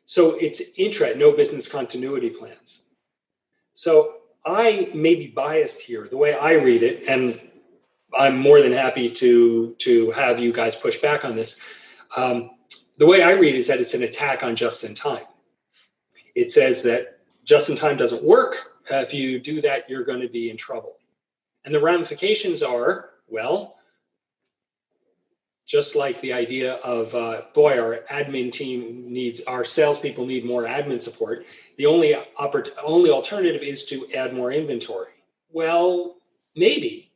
So it's no business continuity plans. So I may be biased here, the way I read it, and I'm more than happy to have you guys push back on this. The way I read it is that it's an attack on just-in-time. It says that just-in-time doesn't work. If you do that, you're going to be in trouble. And the ramifications are, well, just like the idea of, our admin team our salespeople need more admin support. The only alternative is to add more inventory. Well, maybe.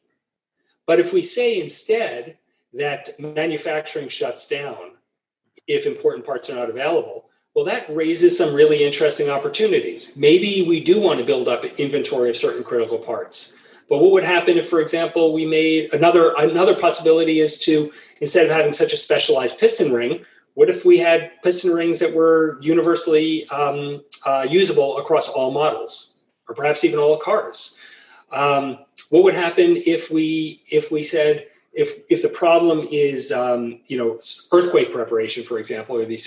But if we say instead that manufacturing shuts down if important parts are not available, well, that raises some really interesting opportunities. Maybe we do want to build up inventory of certain critical parts. But what would happen if, for example, we made another possibility is to, instead of having such a specialized piston ring, what if we had piston rings that were universally usable across all models, or perhaps even all cars? What would happen if we said, if the problem is earthquake preparation, for example, or the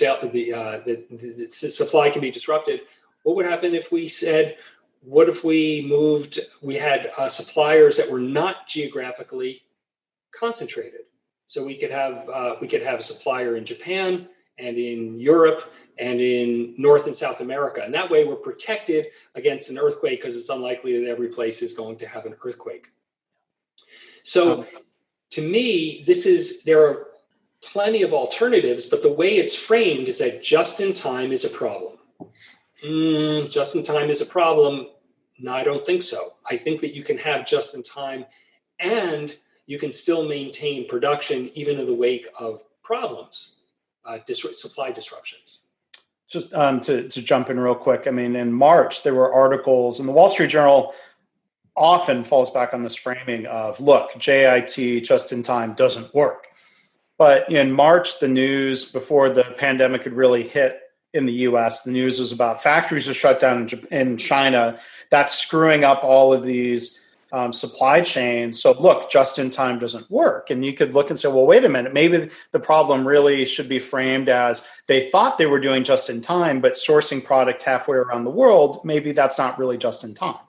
supply can be disrupted? What would happen if we said, what if we had suppliers that were not geographically concentrated? So we could have a supplier in Japan and in Europe and in North and South America. And that way we're protected against an earthquake because it's unlikely that every place is going to have an earthquake. So to me, there are plenty of alternatives, but the way it's framed is that just-in-time is a problem. Just-in-time is a problem. No, I don't think so. I think that you can have just-in-time and you can still maintain production even in the wake of problems, supply disruptions. Just to jump in real quick, I mean, in March, there were articles, and the Wall Street Journal often falls back on this framing of, look, JIT, just-in-time, doesn't work. But in March, the news, before the pandemic had really hit in the U.S., the news was about factories are shut down in China. That's screwing up all of these supply chains. So look, just-in-time doesn't work. And you could look and say, well, wait a minute, maybe the problem really should be framed as they thought they were doing just-in-time, but sourcing product halfway around the world, maybe that's not really just-in-time.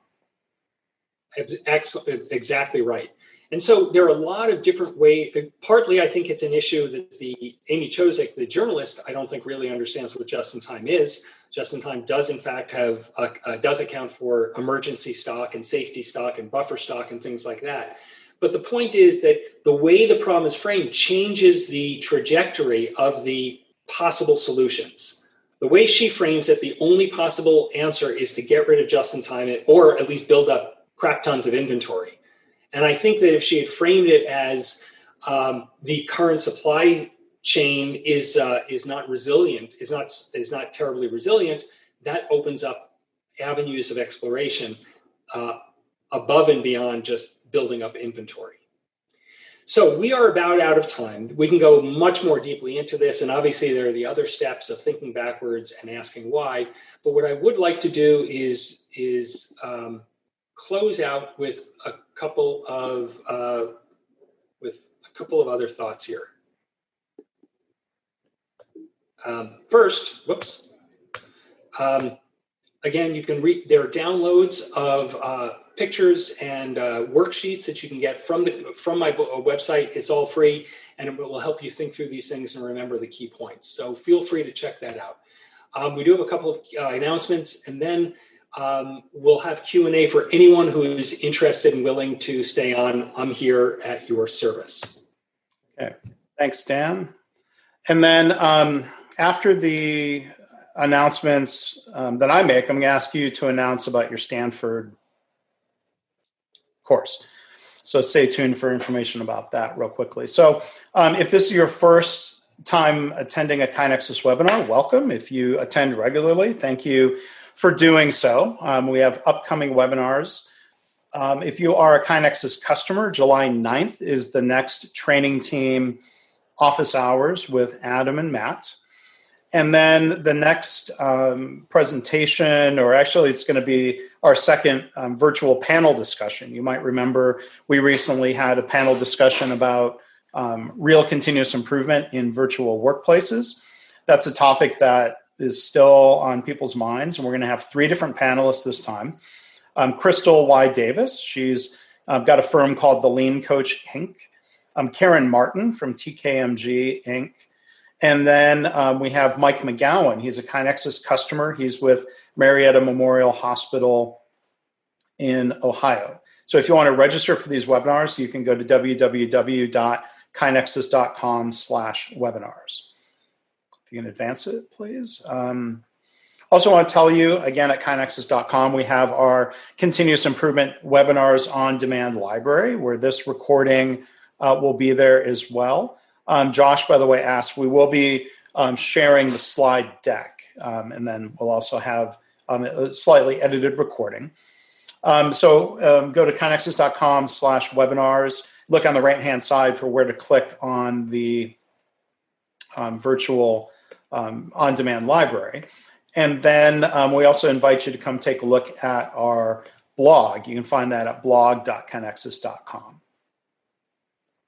Exactly right. And so there are a lot of different ways. Partly, I think it's an issue that Amy Chosik, the journalist, I don't think really understands what just-in-time is. Just-in-time does, in fact, does account for emergency stock and safety stock and buffer stock and things like that. But the point is that the way the problem is framed changes the trajectory of the possible solutions. The way she frames it, the only possible answer is to get rid of just-in-time or at least build up crap tons of inventory. And I think that if she had framed it as the current supply chain is not resilient, is not terribly resilient, that opens up avenues of exploration above and beyond just building up inventory. So we are about out of time. We can go much more deeply into this, and obviously there are the other steps of thinking backwards and asking why. But what I would like to do is close out with a couple of other thoughts here. First, again, you can read. There are downloads of pictures and worksheets that you can get from my website. It's all free, and it will help you think through these things and remember the key points. So feel free to check that out. We do have a couple of announcements, and then we'll have Q&A for anyone who is interested and willing to stay on. I'm here at your service. Okay. Thanks, Dan. And then after the announcements that I make, I'm going to ask you to announce about your Stanford course. So stay tuned for information about that real quickly. So if this is your first time attending a KaiNexus webinar, welcome. If you attend regularly, thank you for doing so. We have upcoming webinars. If you are a KaiNexus customer, July 9th is the next training team office hours with Adam and Matt. And then the next presentation, or actually it's going to be our second virtual panel discussion. You might remember we recently had a panel discussion about real continuous improvement in virtual workplaces. That's a topic that is still on people's minds, and we're going to have 3 different panelists this time. Crystal Y. Davis, she's got a firm called The Lean Coach, Inc. Karen Martin from TKMG, Inc. And then we have Mike McGowan. He's a KaiNexus customer. He's with Marietta Memorial Hospital in Ohio. So if you want to register for these webinars, you can go to www.kainexus.com/webinars. If you can advance it, please. Also want to tell you, again, at kainexus.com, we have our continuous improvement webinars on demand library, where this recording will be there as well. Josh, by the way, asked, we will be sharing the slide deck, and then we'll also have a slightly edited recording. So go to kainexus.com/webinars. Look on the right-hand side for where to click on the virtual on-demand library. And then we also invite you to come take a look at our blog. You can find that at blog.kainexus.com.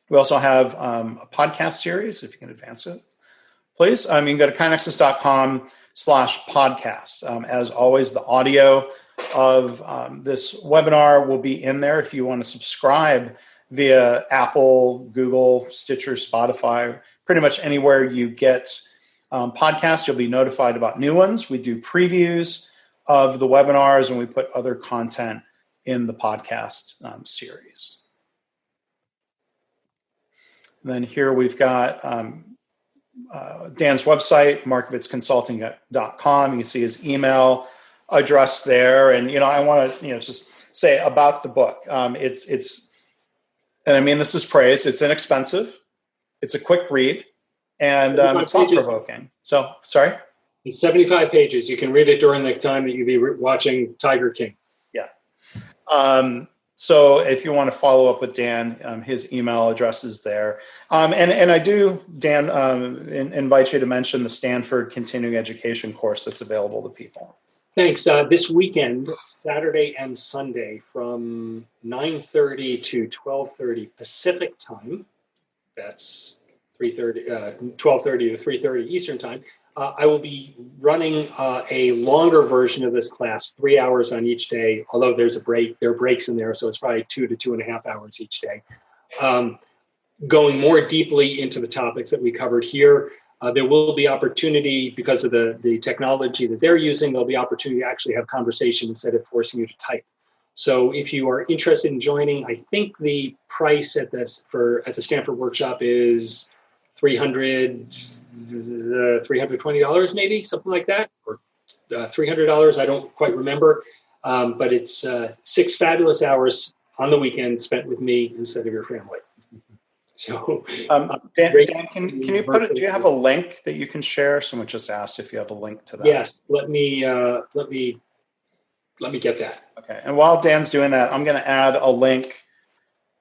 We also have a podcast series, if you can advance it, please. You can go to kainexus.com/podcast. As always, the audio of this webinar will be in there. If you want to subscribe via Apple, Google, Stitcher, Spotify, pretty much anywhere you get podcasts, you'll be notified about new ones. We do previews of the webinars, and we put other content in the podcast series. And then here we've got Dan's website, markovitzconsulting.com. You can see his email address there. And, I want to, just say about the book. It's, and I mean, this is praise. It's inexpensive. It's a quick read, and it's thought-provoking. So, sorry? It's 75 pages. You can read it during the time that you'd be watching Tiger King. Yeah. So if you want to follow up with Dan, his email address is there. And I do, Dan, invite you to mention the Stanford Continuing Education course that's available to people. Thanks. This weekend, Saturday and Sunday, from 9:30 to 12:30 Pacific time, that's 12:30 to 3:30 Eastern time, I will be running a longer version of this class, 3 hours on each day, although there are breaks in there, so it's probably 2 to 2.5 hours each day. Going more deeply into the topics that we covered here. There will be opportunity, because of the technology that they're using, there'll be opportunity to actually have conversation instead of forcing you to type. So if you are interested in joining, I think the price at the Stanford workshop is $320 maybe, something like that, or $300. I don't quite remember, but it's 6 fabulous hours on the weekend spent with me instead of your family. So, Dan, can you put it? Do you have a link that you can share? Someone just asked if you have a link to that. Yes, let me get that. Okay, and while Dan's doing that, I'm going to add a link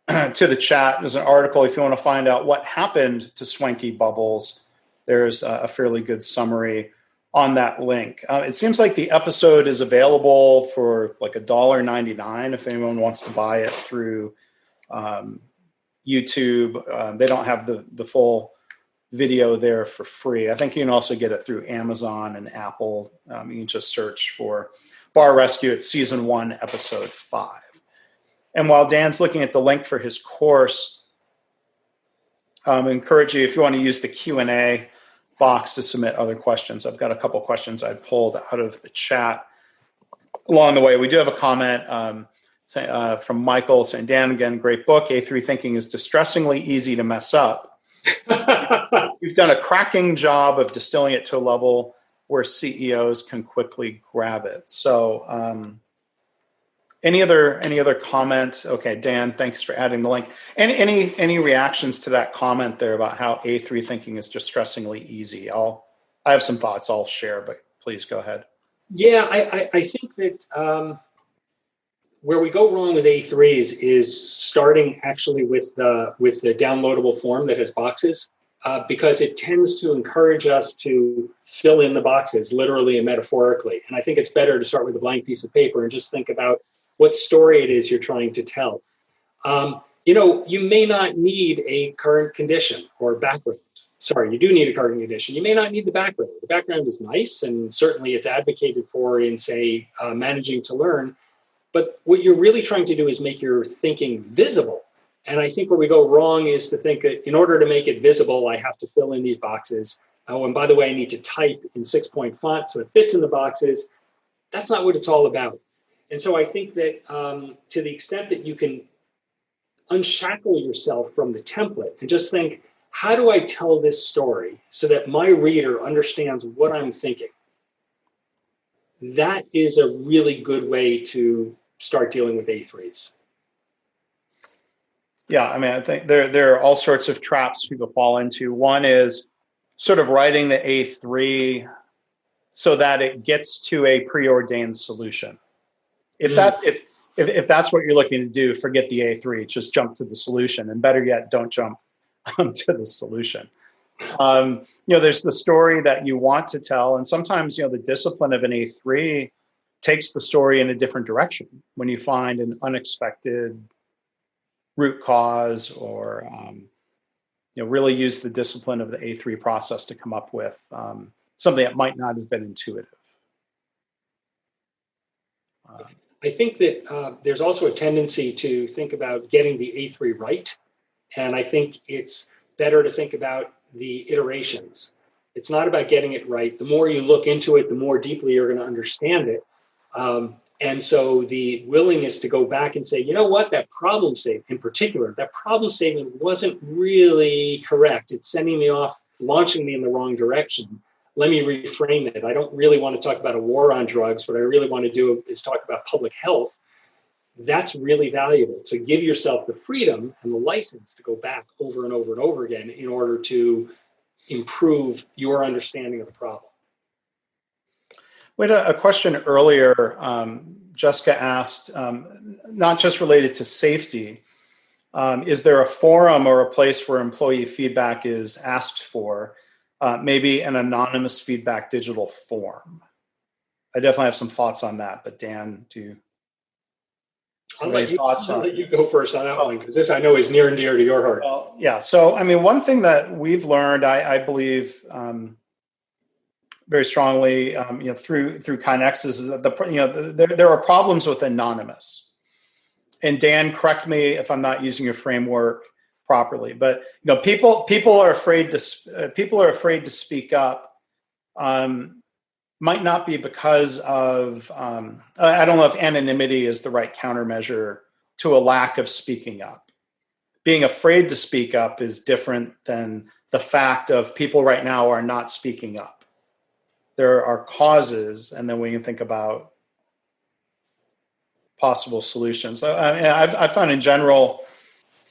to the chat. There's an article if you want to find out what happened to Swanky Bubbles. There's a fairly good summary on that link. It seems like the episode is available for like $1.99 if anyone wants to buy it through YouTube. They don't have the full video there for free. I think you can also get it through Amazon and Apple. You can just search for Bar Rescue. It's season 1, episode 5. And while Dan's looking at the link for his course, I encourage you, if you want to use the Q&A box to submit other questions. I've got a couple questions I pulled out of the chat along the way. We do have a comment from Michael saying, Dan, again, great book. A3 thinking is distressingly easy to mess up. You've done a cracking job of distilling it to a level where CEOs can quickly grab it. So any other comment? Okay, Dan, thanks for adding the link. Any reactions to that comment there about how A3 thinking is distressingly easy? I have some thoughts I'll share, but please go ahead. Yeah, I think that where we go wrong with A3s is starting actually with the downloadable form that has boxes, because it tends to encourage us to fill in the boxes, literally and metaphorically. And I think it's better to start with a blank piece of paper and just think about what story it is you're trying to tell. You may not need a current condition or background. Sorry, you do need a current condition. You may not need the background. The background is nice, and certainly it's advocated for in, say, managing to learn. But what you're really trying to do is make your thinking visible. And I think where we go wrong is to think that in order to make it visible, I have to fill in these boxes. Oh, and by the way, I need to type in 6-point font so it fits in the boxes. That's not what it's all about. And so I think that to the extent that you can unshackle yourself from the template and just think, how do I tell this story so that my reader understands what I'm thinking? That is a really good way to start dealing with A3s. Yeah, I mean, I think there are all sorts of traps people fall into. One is sort of writing the A3 so that it gets to a preordained solution. If that's what you're looking to do, forget the A3, just jump to the solution. And better yet, don't jump to the solution. There's the story that you want to tell. And sometimes, the discipline of an A3 takes the story in a different direction when you find an unexpected root cause or, really use the discipline of the A3 process to come up with something that might not have been intuitive. I think that there's also a tendency to think about getting the A3 right. And I think it's better to think about the iterations. It's not about getting it right. The more you look into it, the more deeply you're going to understand it. And so the willingness to go back and say, you know what, that problem statement in particular, that problem statement wasn't really correct. It's sending me off, launching me in the wrong direction. Let me reframe it. I don't really want to talk about a war on drugs. What I really want to do is talk about public health. That's really valuable. So give yourself the freedom and the license to go back over and over and over again in order to improve your understanding of the problem. We had a question earlier. Jessica asked, not just related to safety, is there a forum or a place where employee feedback is asked for, maybe an anonymous feedback digital form? I definitely have some thoughts on that, but Dan, do you? I'll let you go first on that one, because this I know is near and dear to your heart. Well, yeah. So, I mean, one thing that we've learned, I believe, very strongly, through KaiNexus, is that there are problems with anonymous. And Dan, correct me if I'm not using your framework properly, but people are afraid to speak up. Might not be because of, I don't know if anonymity is the right countermeasure to a lack of speaking up. Being afraid to speak up is different than the fact of people right now are not speaking up. There are causes, and then we can think about possible solutions. I found in general,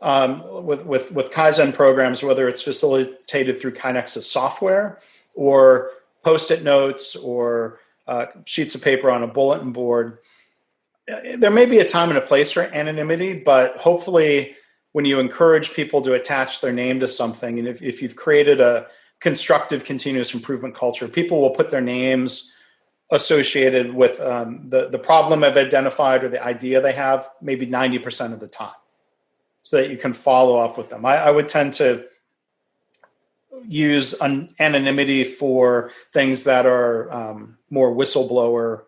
with Kaizen programs, whether it's facilitated through KaiNexus software or Post-it notes or sheets of paper on a bulletin board, there may be a time and a place for anonymity, but hopefully when you encourage people to attach their name to something, and if you've created a constructive continuous improvement culture, people will put their names associated with the problem I've identified or the idea they have maybe 90% of the time, so that you can follow up with them. I would tend to use anonymity for things that are more whistleblower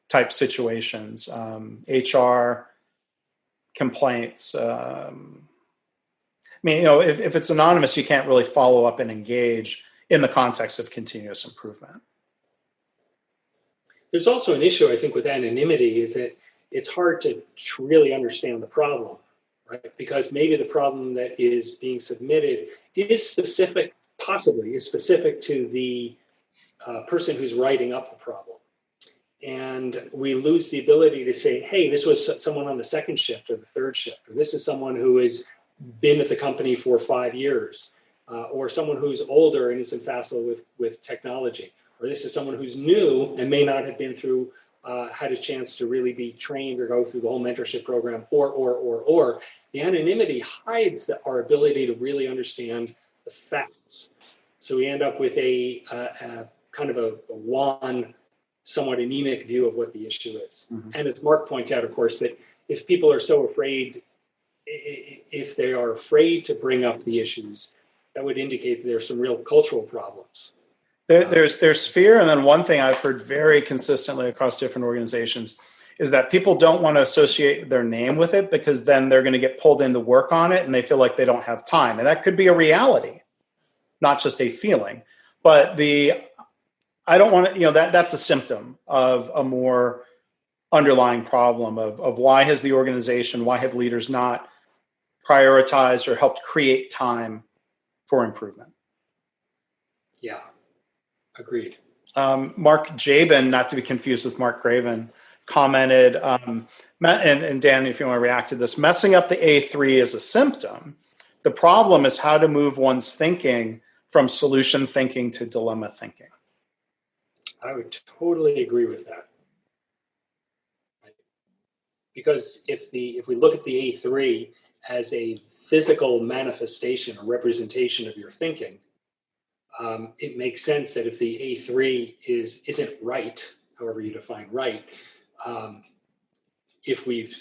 type situations, HR complaints. If it's anonymous, you can't really follow up and engage in the context of continuous improvement. There's also an issue, I think, with anonymity is that it's hard to really understand the problem, right? Because maybe the problem that is being submitted is specific to the person who's writing up the problem. And we lose the ability to say, hey, this was someone on the second shift or the third shift, or this is someone who has been at the company for 5 years, or someone who's older and isn't facile with technology, or this is someone who's new and may not have been through, had a chance to really be trained or go through the whole mentorship program, or. The anonymity hides our ability to really understand the facts. So we end up with a kind of a wan, somewhat anemic view of what the issue is. Mm-hmm. And as Mark points out, of course, that if people are so afraid, if they are afraid to bring up the issues, that would indicate that there's some real cultural problems. There's fear. And then one thing I've heard very consistently across different organizations is that people don't want to associate their name with it because then they're going to get pulled in to work on it and they feel like they don't have time. And that could be a reality, not just a feeling. But I don't want to, that's a symptom of a more underlying problem of why has the organization, why have leaders not prioritized or helped create time for improvement? Yeah, agreed. Mark Graban, not to be confused with Mark Graban, commented, and Dan, if you want to react to this, messing up the A3 is a symptom. The problem is how to move one's thinking from solution thinking to dilemma thinking. I would totally agree with that. Because if we look at the A3 as a physical manifestation or representation of your thinking, it makes sense that if the A3 isn't right, however you define right, if we've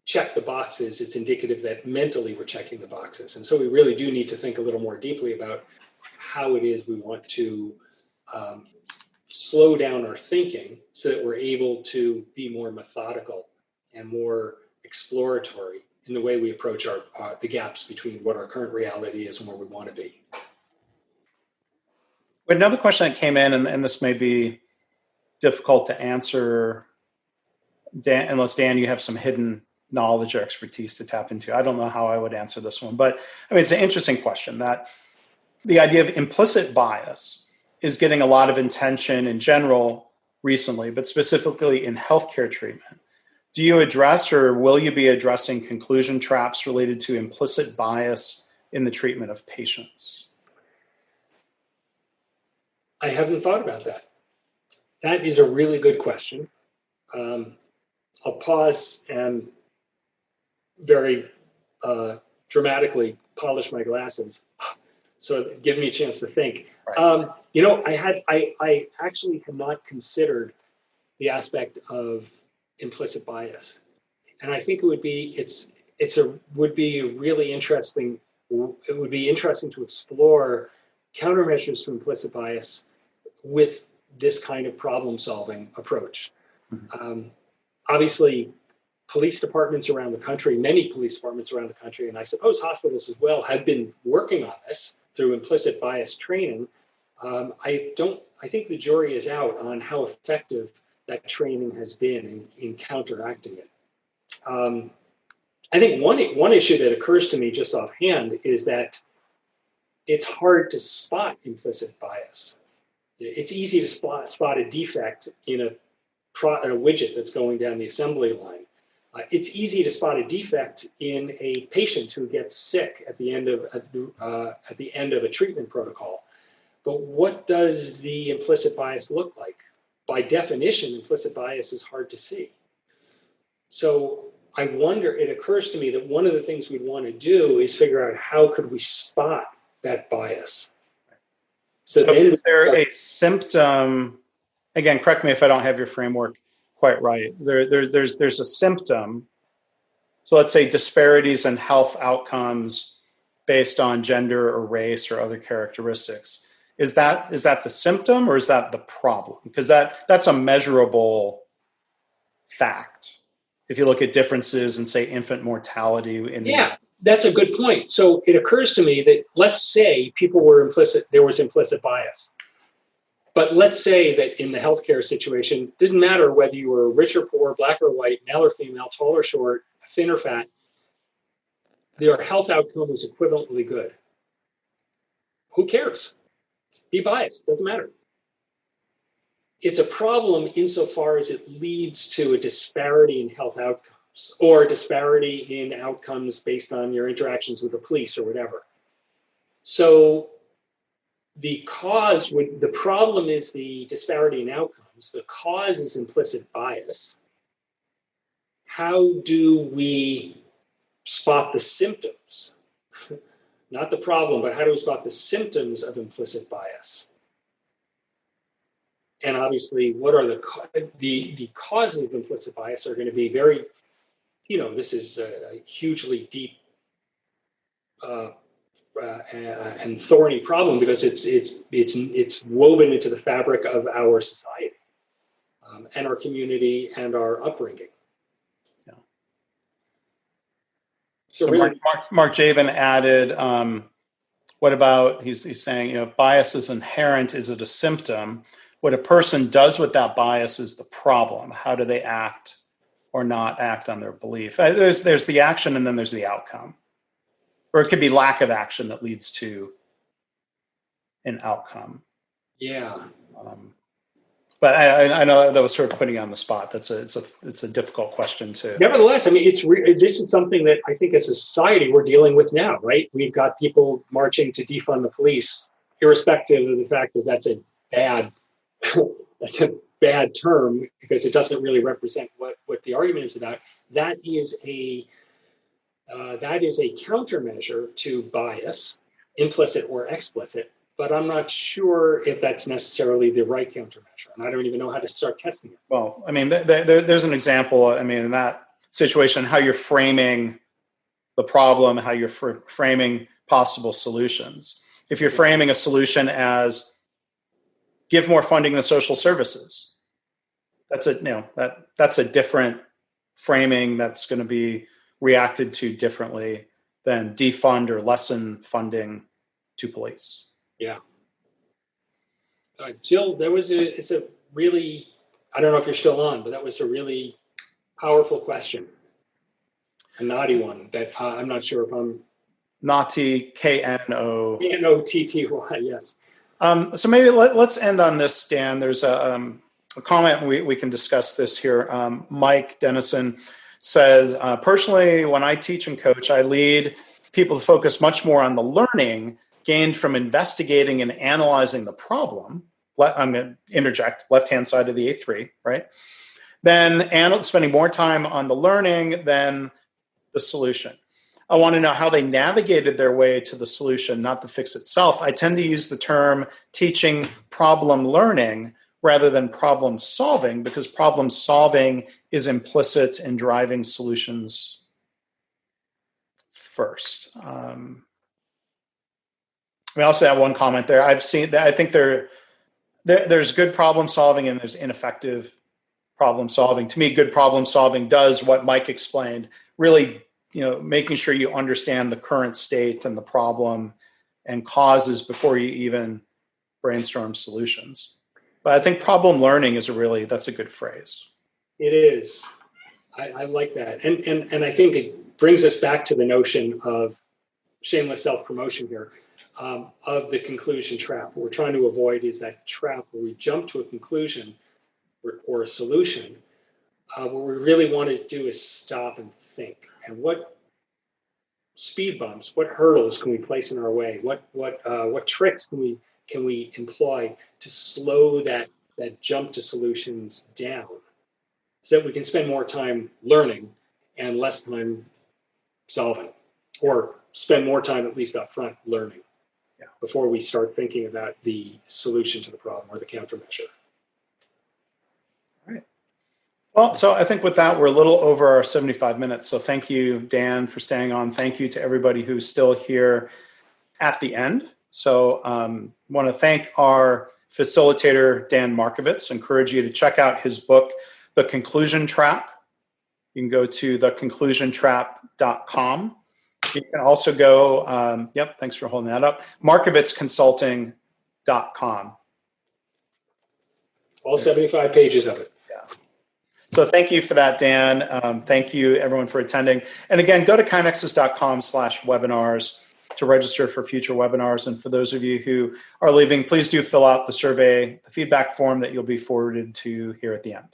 checked the boxes, it's indicative that mentally we're checking the boxes. And so we really do need to think a little more deeply about how it is we want to slow down our thinking so that we're able to be more methodical and more exploratory in the way we approach the gaps between what our current reality is and where we want to be. Another question that came in, and this may be difficult to answer, Dan, unless, Dan, you have some hidden knowledge or expertise to tap into. I don't know how I would answer this one, but it's an interesting question that the idea of implicit bias is getting a lot of attention in general recently, but specifically in healthcare treatment. Do you address or will you be addressing conclusion traps related to implicit bias in the treatment of patients? I haven't thought about that. That is a really good question. I'll pause and very dramatically polish my glasses. So give me a chance to think. Right. I actually have not considered the aspect of implicit bias, and I think it would be really interesting. It would be interesting to explore countermeasures to implicit bias with this kind of problem-solving approach. Mm-hmm. Obviously, police departments around the country, many police departments around the country, and I suppose hospitals as well, have been working on this through implicit bias training. I think the jury is out on how effective that training has been in counteracting it. I think one issue that occurs to me just offhand is that it's hard to spot implicit bias. It's easy to spot a defect in a widget that's going down the assembly line. It's easy to spot a defect in a patient who gets sick at the end of a treatment protocol. But what does the implicit bias look like? By definition, implicit bias is hard to see. So I wonder, it occurs to me that one of the things we'd want to do is figure out how could we spot that bias. So is there a symptom, again, correct me if I don't have your framework quite right. There's a symptom. So let's say disparities in health outcomes based on gender or race or other characteristics. Is that the symptom or is that the problem? Because that's a measurable fact. If you look at differences in, say, infant mortality. That's a good point. So it occurs to me that let's say there was implicit bias. But let's say that in the healthcare situation, it didn't matter whether you were rich or poor, black or white, male or female, tall or short, thin or fat, their health outcome was equivalently good. Who cares? Be biased, doesn't matter. it's a problem insofar as it leads to a disparity in health outcomes or disparity in outcomes based on your interactions with the police or whatever. So the problem is the disparity in outcomes. The cause is implicit bias. How do we spot the symptoms? Not the problem, but how do we spot the symptoms of implicit bias? And obviously, what are the causes of implicit bias are going to be very, this is a hugely deep and thorny problem because it's woven into the fabric of our society and our community and our upbringing. Yeah. So really, Mark Graban added, what about, he's saying, bias is inherent. Is it a symptom? What a person does with that bias is the problem. How do they act or not act on their belief? There's the action and then there's the outcome. Or it could be lack of action that leads to an outcome. Yeah. But I know that was sort of putting you on the spot. It's a difficult question to. Nevertheless, I mean, this is something that I think as a society we're dealing with now, right? We've got people marching to defund the police, irrespective of the fact that that's a bad term because it doesn't really represent what the argument is about. That is a countermeasure to bias, implicit or explicit, but I'm not sure if that's necessarily the right countermeasure, and I don't even know how to start testing it. Well, I mean, there's an example, I mean, in that situation, how you're framing the problem, how you're framing possible solutions. If you're framing a solution as give more funding to social services, that's a different framing that's going to be reacted to differently than defund or lessen funding to police. Yeah. Jill, it's a really, I don't know if you're still on, but that was a really powerful question. A naughty one that I'm not sure if I'm. Naughty, K-N-O. K-N-O-T-T-Y, yes. So maybe let's end on this, Dan. There's a comment, and we can discuss this here. Mike Dennison says, personally, when I teach and coach, I lead people to focus much more on the learning gained from investigating and analyzing the problem. I'm going to interject, left-hand side of the A3, right? Then spending more time on the learning than the solution. I want to know how they navigated their way to the solution, not the fix itself. I tend to use the term teaching problem learning rather than problem solving because problem solving is implicit in driving solutions first. I also have one comment there. I think there's good problem solving and there's ineffective problem solving. To me, good problem solving does what Mike explained, really, making sure you understand the current state and the problem and causes before you even brainstorm solutions. But I think problem learning that's a good phrase. It is. I like that. And I think it brings us back to the notion of shameless self-promotion here, of the conclusion trap. What we're trying to avoid is that trap where we jump to a conclusion or a solution. What we really want to do is stop and think. And what speed bumps, what hurdles can we place in our way? What tricks can we employ to slow that jump to solutions down, so that we can spend more time learning and less time solving, or spend more time at least up front learning before we start thinking about the solution to the problem or the countermeasure. All right. Well, so I think with that, we're a little over our 75 minutes. So thank you, Dan, for staying on. Thank you to everybody who's still here at the end. So want to thank our facilitator, Dan Markovitz. Encourage you to check out his book, The Conclusion Trap. You can go to theconclusiontrap.com. You can also go, thanks for holding that up, markovitzconsulting.com. All 75 pages of it. Yeah. So thank you for that, Dan. Thank you, everyone, for attending. And again, go to KaiNexus.com/webinars. to register for future webinars. And for those of you who are leaving, please do fill out the survey, the feedback form that you'll be forwarded to here at the end.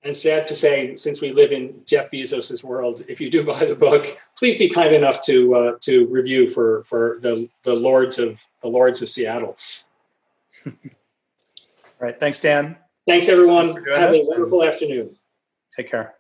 And sad to say, since we live in Jeff Bezos's world, if you do buy the book, please be kind enough to review for the lords of Seattle. All right. Thanks, Dan. Thanks, everyone. Have a this, wonderful afternoon. Take care.